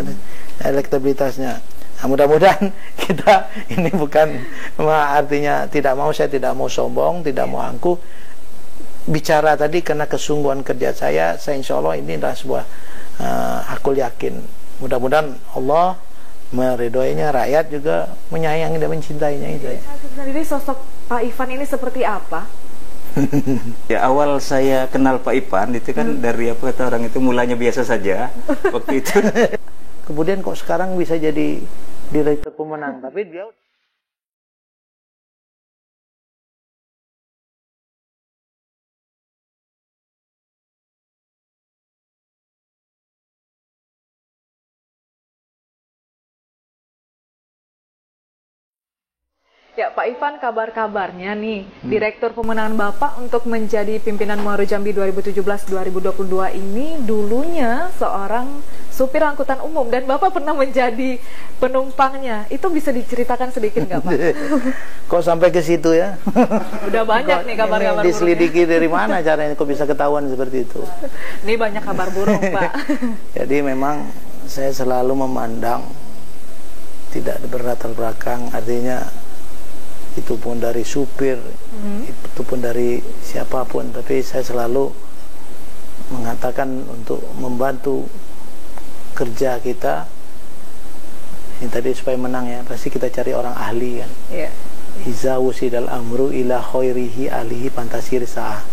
elektabilitasnya. Nah, mudah-mudahan kita ini bukan artinya saya tidak mau sombong, tidak mau angkuh. Bicara tadi karena kesungguhan kerja saya insya Allah ini adalah sebuah hakul yakin. Mudah-mudahan Allah meridhoinya, rakyat juga menyayangi dan mencintainya itu. Jadi sosok Pak Ivan ini seperti apa? Ya awal saya kenal Pak Ivan itu kan dari apa kata orang itu mulanya biasa saja waktu itu. Kemudian kok sekarang bisa jadi direktur pemenang, tapi dia Ya Pak Ivan, kabar-kabarnya nih, Direktur Pemenangan Bapak untuk menjadi pimpinan Muara Jambi 2017-2022 ini dulunya seorang supir angkutan umum dan Bapak pernah menjadi penumpangnya. Itu bisa diceritakan sedikit nggak Pak? Kok sampai ke situ ya? Udah banyak nih kabar-kabar buruk. Diselidiki dari mana caranya kok bisa ketahuan seperti itu? Ini banyak kabar buruk Pak. Jadi memang saya selalu memandang tidak berlatar belakang, artinya itu pun dari supir, itu pun dari siapapun, tapi saya selalu mengatakan untuk membantu kerja kita Ini tadi supaya menang ya, pasti kita cari orang ahli kan. Iya. Iza wusidal amru ila khairihi alihi pantasir sa'ah.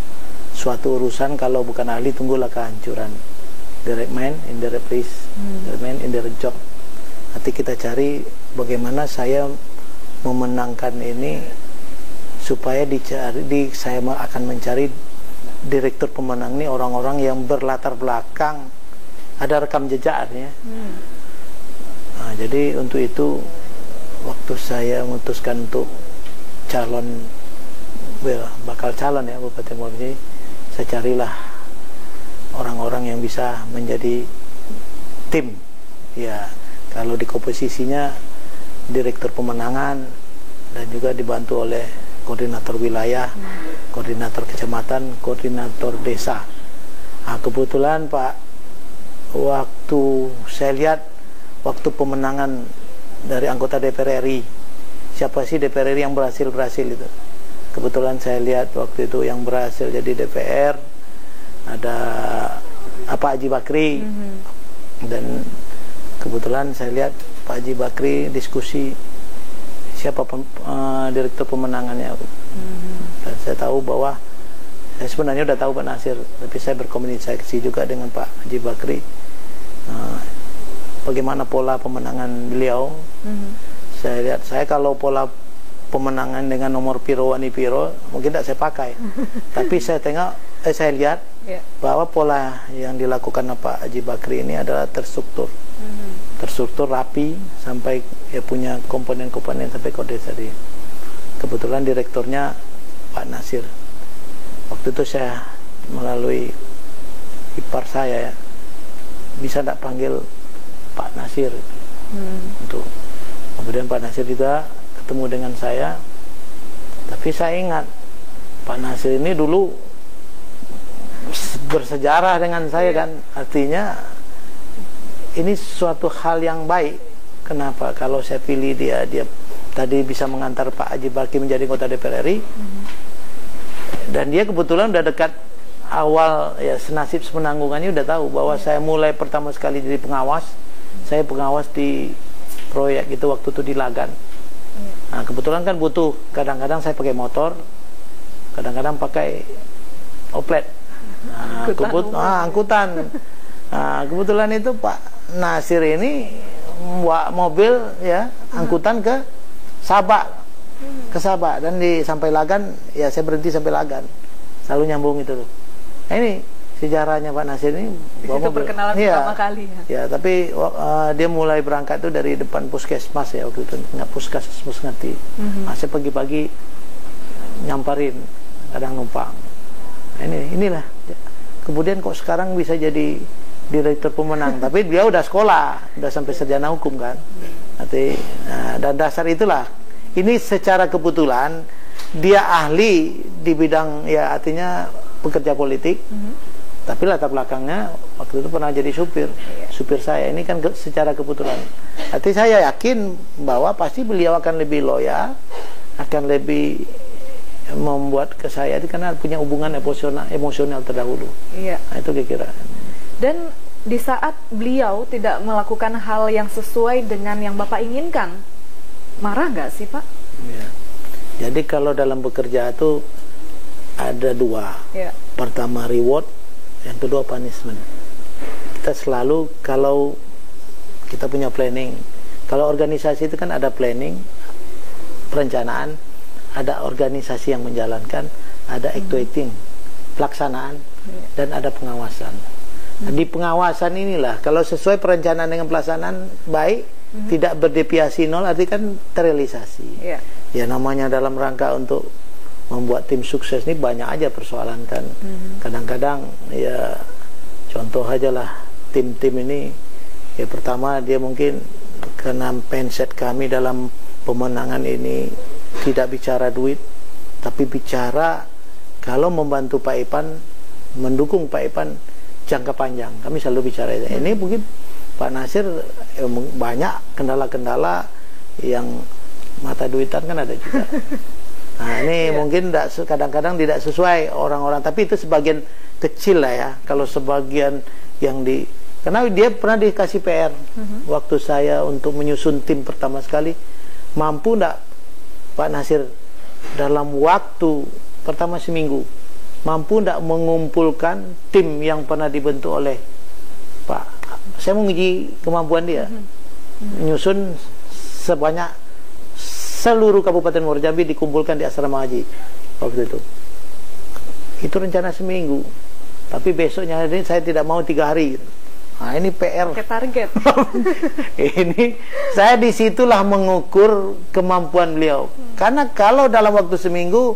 Suatu urusan kalau bukan ahli, tunggulah kehancuran. The right man in the right place, the right man in the right job. Nanti kita cari bagaimana saya memenangkan ini, supaya saya akan mencari direktur pemenang ini orang-orang yang berlatar belakang, ada rekam jejaknya. Nah, jadi untuk itu waktu saya memutuskan untuk bakal calon ya Bupati Morbiji, saya carilah orang-orang yang bisa menjadi tim. Ya, kalau di komposisinya direktur pemenangan dan juga dibantu oleh koordinator wilayah, koordinator kecamatan, koordinator desa. Nah, kebetulan Pak, waktu saya lihat waktu pemenangan dari anggota DPR RI, siapa sih DPR RI yang berhasil itu? Kebetulan saya lihat waktu itu yang berhasil jadi DPR ada Pak Haji Bakri, dan kebetulan saya lihat Pak Haji Bakri diskusi siapa direktur pemenangannya. Dan saya tahu bahwa saya sebenarnya udah tahu Pak Nasir, tapi saya berkomunikasi juga dengan Pak Haji Bakri bagaimana pola pemenangan beliau. Saya lihat, saya kalau pola pemenangan dengan nomor piro wani piro mungkin tidak saya pakai, tapi saya lihat bahwa pola yang dilakukan Pak Haji Bakri ini adalah terstruktur, terstruktur rapi, sampai ya punya komponen-komponen sampai ke desa. Kebetulan direkturnya Pak Nasir. Waktu itu saya melalui ipar saya ya, bisa tidak panggil Pak Nasir untuk. Kemudian Pak Nasir juga ketemu dengan saya, tapi saya ingat Pak Nasir ini dulu bersejarah dengan saya kan, artinya ini suatu hal yang baik. Kenapa? Kalau saya pilih dia tadi bisa mengantar Pak Haji Bakri menjadi anggota DPR RI, dan dia kebetulan udah dekat awal ya, senasib sepenanggungannya udah tahu bahwa saya mulai pertama sekali jadi pengawas. Saya pengawas di proyek itu waktu itu di Lagan. Nah, kebetulan kan butuh, kadang-kadang saya pakai motor, kadang-kadang pakai oplet. Angkutan. Nah, kebetulan itu Pak Nasir ini bawa mobil ya, angkutan ke Sabak. Dan sampai Lagan ya, saya berhenti sampai Lagan. Selalu nyambung itu tuh. Nah, ini sejarahnya Pak Nasir ini. Itu perkenalan pertama kali ya. Ya, tapi dia mulai berangkat tuh dari depan puskesmas ya waktu itu, nggak puskesmas ngerti. Saya pagi-pagi nyamperin, kadang numpang. Nah, inilah. Kemudian kok sekarang bisa jadi direktur pemenang, tapi dia udah sekolah, udah sampai sarjana hukum kan. Nanti dan dasar itulah. Ini secara kebetulan dia ahli di bidang ya, artinya pekerja politik. Tapi latar belakangnya waktu itu pernah jadi supir saya. Ini kan secara kebetulan. Artinya saya yakin bahwa pasti beliau akan lebih loyal, akan lebih membuat ke saya itu karena punya hubungan emosional terdahulu. Iya. Nah, itu kira-kira. Dan di saat beliau tidak melakukan hal yang sesuai dengan yang Bapak inginkan, marah nggak sih Pak? Ya. Jadi kalau dalam bekerja itu ada dua. Ya. Pertama reward, yang kedua punishment. Kita selalu kalau kita punya planning, kalau organisasi itu kan ada planning, perencanaan, ada organisasi yang menjalankan, ada actuating, pelaksanaan, dan ada pengawasan. Nah, di pengawasan inilah kalau sesuai perencanaan dengan pelaksanaan baik, tidak berdeviasi nol, artinya kan terrealisasi. Ya namanya dalam rangka untuk membuat tim sukses ini banyak aja persoalan kan. Kadang-kadang ya contoh aja lah, tim-tim ini ya pertama dia mungkin karena mindset kami dalam pemenangan ini tidak bicara duit, tapi bicara kalau membantu Pak Ipan, mendukung Pak Ipan jangka panjang. Kami selalu bicara itu. Ini mungkin Pak Nasir banyak kendala-kendala yang mata duitan kan ada juga. Nah ini mungkin kadang-kadang tidak sesuai orang-orang, tapi itu sebagian kecil lah ya. Kalau sebagian yang Karena dia pernah dikasih PR waktu saya untuk menyusun tim pertama sekali, mampu enggak Pak Nasir dalam waktu pertama seminggu, mampu enggak mengumpulkan tim yang pernah dibentuk oleh Pak. Saya menguji kemampuan dia, menyusun sebanyak seluruh Kabupaten Muara Jambi dikumpulkan di asrama haji waktu itu. Itu rencana seminggu, tapi besoknya ini saya tidak mau 3 hari. Nah, ini PR. Pakai target. Ini saya disitulah mengukur kemampuan beliau. Karena kalau dalam waktu seminggu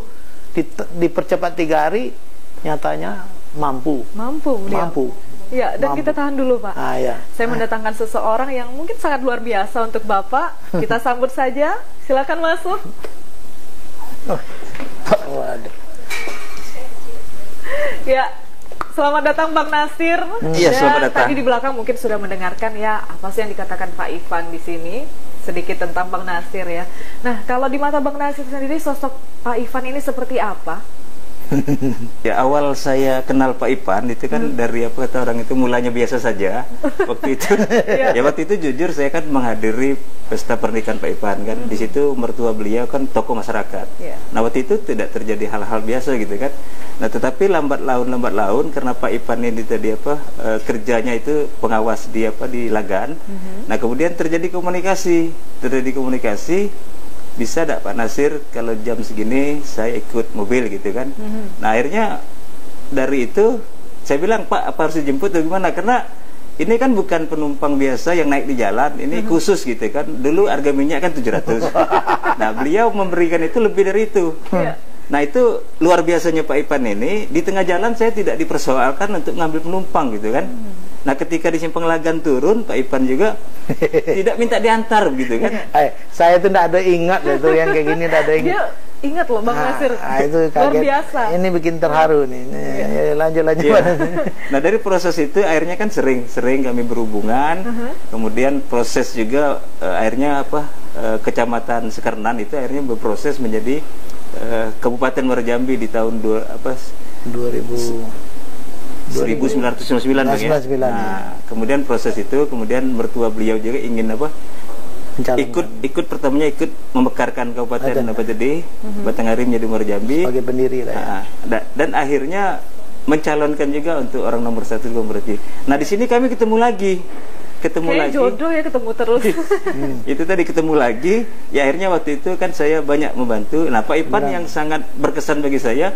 dipercepat 3 hari, nyatanya mampu. Mampu beliau. Mampu. Ya, dan Mampu. kita tahan dulu, Pak. Ya. Saya mendatangkan seseorang yang mungkin sangat luar biasa untuk Bapak. Kita sambut saja. Silakan masuk. Waduh. Ya, selamat datang Bang Nasir. Iya, selamat datang. Tadi di belakang mungkin sudah mendengarkan ya apa sih yang dikatakan Pak Ivan di sini, sedikit tentang Bang Nasir ya. Nah, kalau di mata Bang Nasir sendiri sosok Pak Ivan ini seperti apa? Ya, awal saya kenal Pak Ivan itu kan dari apa kata orang itu mulanya biasa saja waktu itu. Ya waktu itu jujur saya kan menghadiri pesta pernikahan Pak Ivan kan. Di situ mertua beliau kan tokoh masyarakat. Nah waktu itu tidak terjadi hal-hal biasa gitu kan. Nah tetapi lambat laun karena Pak Ivan ini tadi apa kerjanya itu pengawas di apa di Lagan. Nah kemudian terjadi komunikasi. Bisa tidak Pak Nasir kalau jam segini saya ikut mobil gitu kan. Nah akhirnya dari itu saya bilang, Pak apa harus dijemput atau gimana, karena ini kan bukan penumpang biasa yang naik di jalan, ini khusus gitu kan. Dulu harga minyak kan 700. Nah beliau memberikan itu lebih dari itu. Nah itu luar biasanya Pak Ivan ini, di tengah jalan saya tidak dipersoalkan untuk ngambil penumpang gitu kan. Nah ketika di Simpang Lagan turun, Pak Ivan juga tidak minta diantar gitu kan. Saya tuh tidak ada ingat itu yang kayak gini, tidak ada ingat. Dia ingat loh Bang Nasir. Itu luar biasa. Ini bikin terharu nih. Lanjut. Nah dari proses itu akhirnya kan sering kami berhubungan. Kemudian proses juga akhirnya apa Kecamatan Sekernan itu akhirnya berproses menjadi Kabupaten Muara Jambi di tahun 1999 ya. Nah, kemudian proses itu, kemudian mertua beliau juga ingin apa? Ikut pertamanya ikut memekarkan Kabupaten apa tadi? Batanghari menjadi Muara Jambi sebagai pendiri lah. Ya. Dan akhirnya mencalonkan juga untuk orang nomor 1 Gombrati. Nah, di sini kami ketemu lagi. Jodoh ya, ketemu terus. Itu tadi ketemu lagi. Ya akhirnya waktu itu kan saya banyak membantu. Nah, Pak Ivan yang sangat berkesan bagi saya,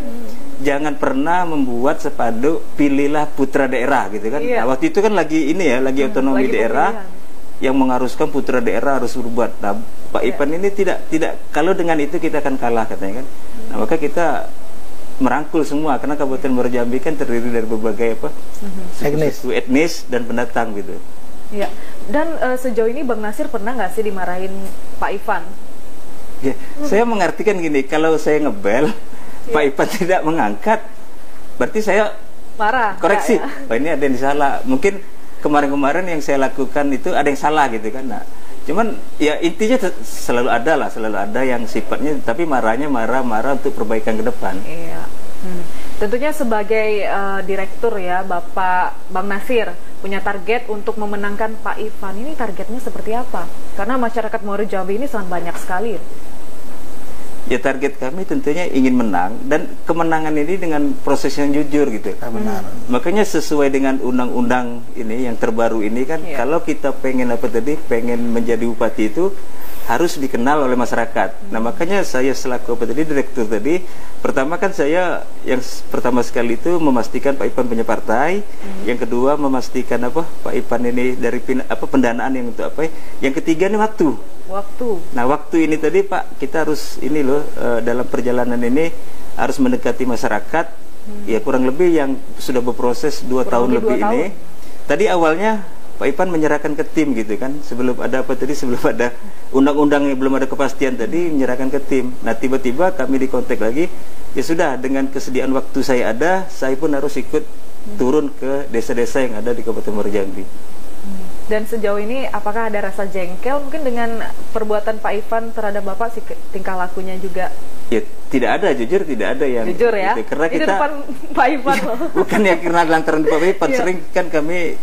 jangan pernah membuat sepanduk pilihlah putra daerah gitu kan. Nah, waktu itu kan lagi ini ya, lagi otonomi daerah yang mengharuskan putra daerah harus berbuat. Nah, Pak Ivan ini tidak kalau dengan itu kita akan kalah katanya kan. Nah, maka kita merangkul semua karena Kabupaten Muara Jambi kan terdiri dari berbagai apa? Suku etnis dan pendatang gitu. Ya. Dan sejauh ini Bang Nasir pernah nggak sih dimarahin Pak Ivan? Ya, saya mengartikan gini, kalau saya ngebel Pak Ivan tidak mengangkat, berarti saya marah. Koreksi. Oh, ini ada yang salah. Mungkin kemarin-kemarin yang saya lakukan itu ada yang salah gitu kan. Nah, cuman ya intinya selalu ada yang sifatnya, tapi marahnya marah untuk perbaikan ke depan. Iya. Tentunya sebagai direktur ya, Bapak Bang Nasir punya target untuk memenangkan Pak Ivan. Ini targetnya seperti apa? Karena masyarakat Muara Jambi ini sangat banyak sekali. Ya target kami tentunya ingin menang, dan kemenangan ini dengan proses yang jujur gitu. Benar. Makanya sesuai dengan undang-undang ini yang terbaru ini kan, kalau kita pengen menjadi bupati itu harus dikenal oleh masyarakat. Nah makanya saya selaku direktur tadi, pertama kan saya yang pertama sekali itu memastikan Pak Ivan punya partai, yang kedua memastikan Pak Ivan ini dari pendanaan yang untuk apa, yang ketiga ini waktu. Nah waktu ini tadi Pak, kita harus ini loh dalam perjalanan ini harus mendekati masyarakat, ya kurang lebih yang sudah berproses 2 tahun lebih ini. Tadi awalnya Pak Ivan menyerahkan ke tim gitu kan, sebelum ada sebelum ada undang-undang yang belum ada kepastian tadi, menyerahkan ke tim. Nah tiba-tiba kami dikontak lagi, ya sudah dengan kesediaan waktu saya ada, saya pun harus ikut turun ke desa-desa yang ada di Kabupaten Muara Jambi. Dan sejauh ini apakah ada rasa jengkel mungkin dengan perbuatan Pak Ivan terhadap Bapak, tingkah lakunya juga? Ya tidak ada, jujur tidak ada yang jujur ya, gitu. Karena itu kita depan Pak Ivan loh. Bukan ya karena lantaran Pak Ivan, sering kan kami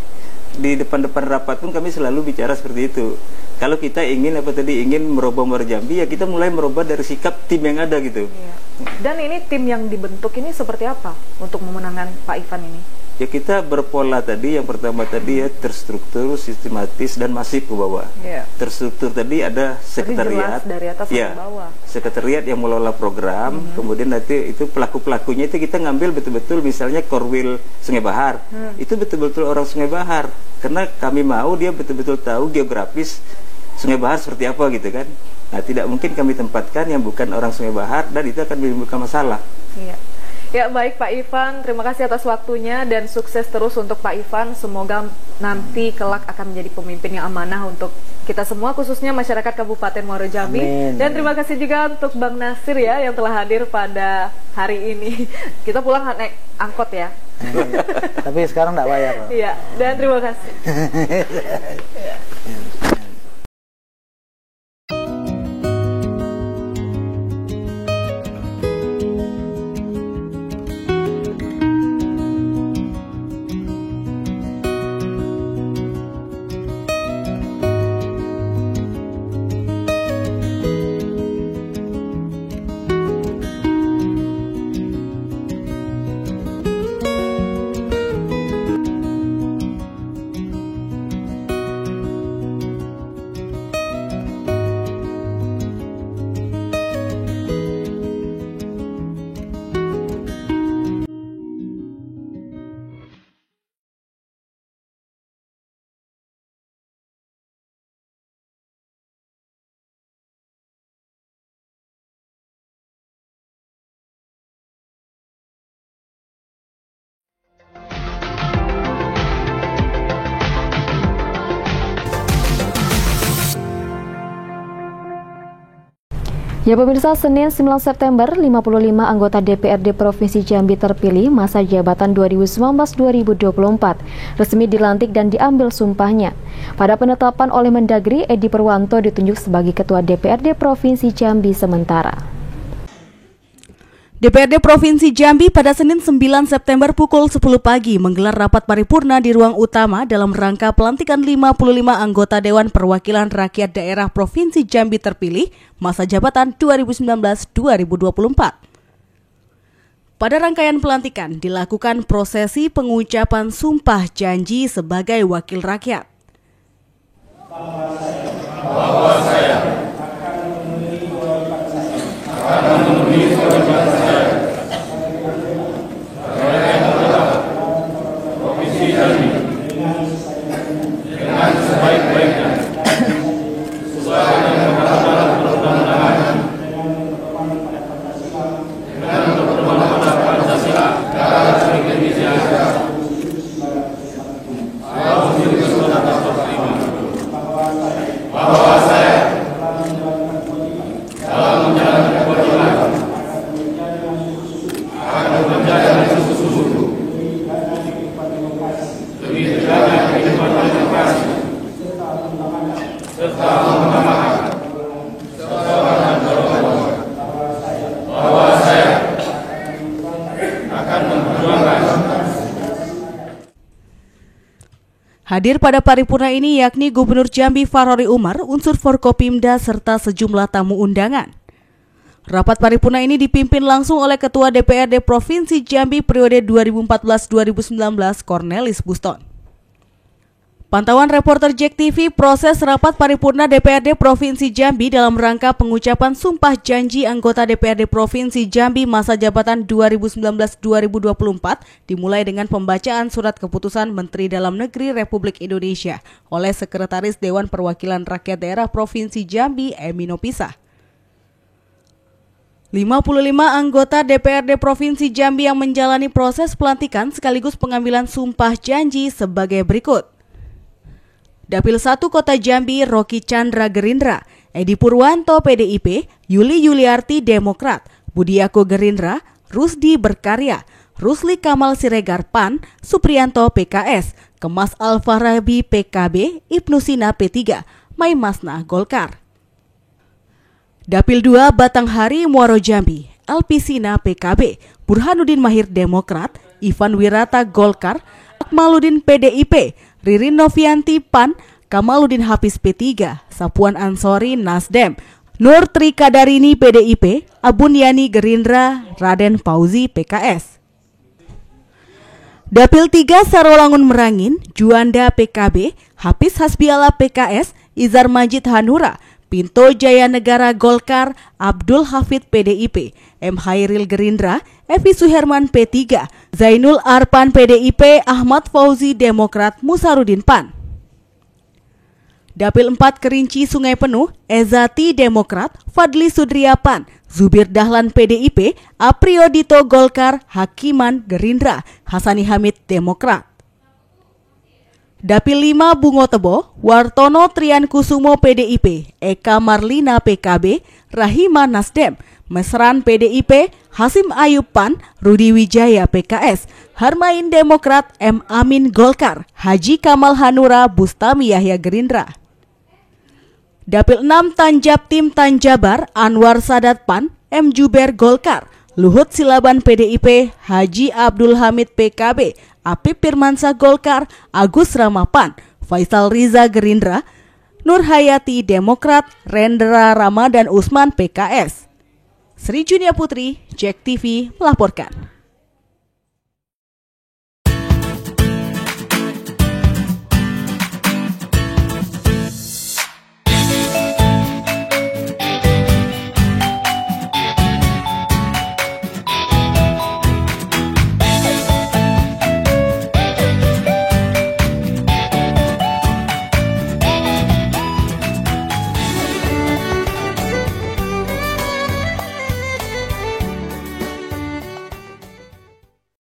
di depan-depan rapat pun kami selalu bicara seperti itu. Kalau kita ingin merubah Muara Jambi, ya kita mulai merubah dari sikap tim yang ada gitu. Iya. Dan ini tim yang dibentuk ini seperti apa untuk memenangkan Pak Ivan ini? Ya kita berpola tadi, yang pertama tadi ya terstruktur, sistematis dan masif ke bawah. Yeah. Terstruktur tadi ada sekretariat, dari atas ya, ke bawah. Sekretariat yang mengelola program, kemudian nanti itu pelaku-pelakunya itu kita ngambil betul-betul, misalnya Korwil Sungai Bahar, itu betul-betul orang Sungai Bahar, karena kami mau dia betul-betul tahu geografis Sungai Bahar seperti apa gitu kan. Nah, tidak mungkin kami tempatkan yang bukan orang Sungai Bahar, dan itu akan menimbulkan masalah. Iya. Ya, baik Pak Ivan, terima kasih atas waktunya dan sukses terus untuk Pak Ivan. Semoga nanti kelak akan menjadi pemimpin yang amanah untuk kita semua, khususnya masyarakat Kabupaten Muaro Jambi. Amin. Dan terima kasih juga untuk Bang Nasir ya yang telah hadir pada hari ini. Kita pulang naik angkot ya. Tapi sekarang nggak bayar loh. Iya, dan terima kasih. Ya pemirsa, Senin 9 September, 55 anggota DPRD Provinsi Jambi terpilih masa jabatan 2019-2024 resmi dilantik dan diambil sumpahnya. Pada penetapan oleh Mendagri, Edi Purwanto ditunjuk sebagai Ketua DPRD Provinsi Jambi sementara. DPRD Provinsi Jambi pada Senin 9 September pukul 10 pagi menggelar rapat paripurna di ruang utama dalam rangka pelantikan 55 anggota Dewan Perwakilan Rakyat Daerah Provinsi Jambi terpilih masa jabatan 2019-2024. Pada rangkaian pelantikan dilakukan prosesi pengucapan sumpah janji sebagai wakil rakyat. Bahwa saya akan memenuhi kewajiban saya sebagai anggota Provinsi Jambi dengan sebaik-baiknya sesuai dengan ketentuan perundang-undangan dengan berpedoman pada Pancasila Negara Republik Indonesia tahun 1945 bahwa saya dalam menjalankan kewajiban akan menjaga sesungguhnya demi terjaga kehidupan demokrasi serta mengutamakan kesetaraan dorongan bahwa saya akan memperjuangkan. Hadir pada paripurna ini yakni Gubernur Jambi Farori Umar, unsur Forkopimda serta sejumlah tamu undangan. Rapat paripurna ini dipimpin langsung oleh Ketua DPRD Provinsi Jambi periode 2014-2019 Cornelis Buston. Pantauan reporter JEK TV proses rapat paripurna DPRD Provinsi Jambi dalam rangka pengucapan sumpah janji anggota DPRD Provinsi Jambi masa jabatan 2019-2024 dimulai dengan pembacaan surat keputusan Menteri Dalam Negeri Republik Indonesia oleh Sekretaris Dewan Perwakilan Rakyat Daerah Provinsi Jambi Emino Pisah. 55 anggota DPRD Provinsi Jambi yang menjalani proses pelantikan sekaligus pengambilan sumpah janji sebagai berikut. Dapil 1 Kota Jambi Rocky Chandra Gerindra, Edi Purwanto PDIP, Yuli Yuliarti Demokrat, Budiako Gerindra, Rusdi Berkarya, Rusli Kamal Siregar PAN, Supriyanto PKS, Kemas Alfarabi PKB, Ibnu Sina P3, Mai Masna Golkar. Dapil 2 Batanghari Muaro Jambi, Elpi Sina PKB, Burhanuddin Mahir Demokrat, Ivan Wirata Golkar, Akmaluddin PDIP, Ririn Novianti PAN, Kamaluddin Hafiz P3, Sapuan Ansori Nasdem, Nur Trikadarini PDIP, Abun Yani Gerindra, Raden Fauzi PKS. Dapil 3 Sarolangun Merangin, Juanda PKB, Hafiz Hasbiala PKS, Izar Majid Hanura, Pinto Jaya Negara Golkar, Abdul Hafid PDIP, M. Hairil Gerindra, Evi Suherman P3, Zainul Arpan PDIP, Ahmad Fauzi Demokrat, Musarudin PAN. Dapil 4 Kerinci Sungai Penuh, Ezati Demokrat, Fadli Sudria PAN, Zubir Dahlan PDIP, Apriodito Golkar, Hakiman Gerindra, Hasani Hamid Demokrat. Dapil 5 Bungotebo, Wartono Triankusumo PDIP, Eka Marlina PKB, Rahima Nasdem, Mesran PDIP, Hasim Ayub PAN, Rudi Wijaya PKS, Harmain Demokrat, M. Amin Golkar, Haji Kamal Hanura Bustami Yahya Gerindra. Dapil 6 Tanjab Tim Tanjabar, Anwar Sadat PAN, M. Juber Golkar, Luhut Silaban PDIP, Haji Abdul Hamid PKB, Apip Firmansyah Golkar, Agus Rama PAN, Faisal Riza Gerindra, Nur Hayati Demokrat, Rendra Ramadan Usman PKS. Sri Junia Putri, JEK TV melaporkan.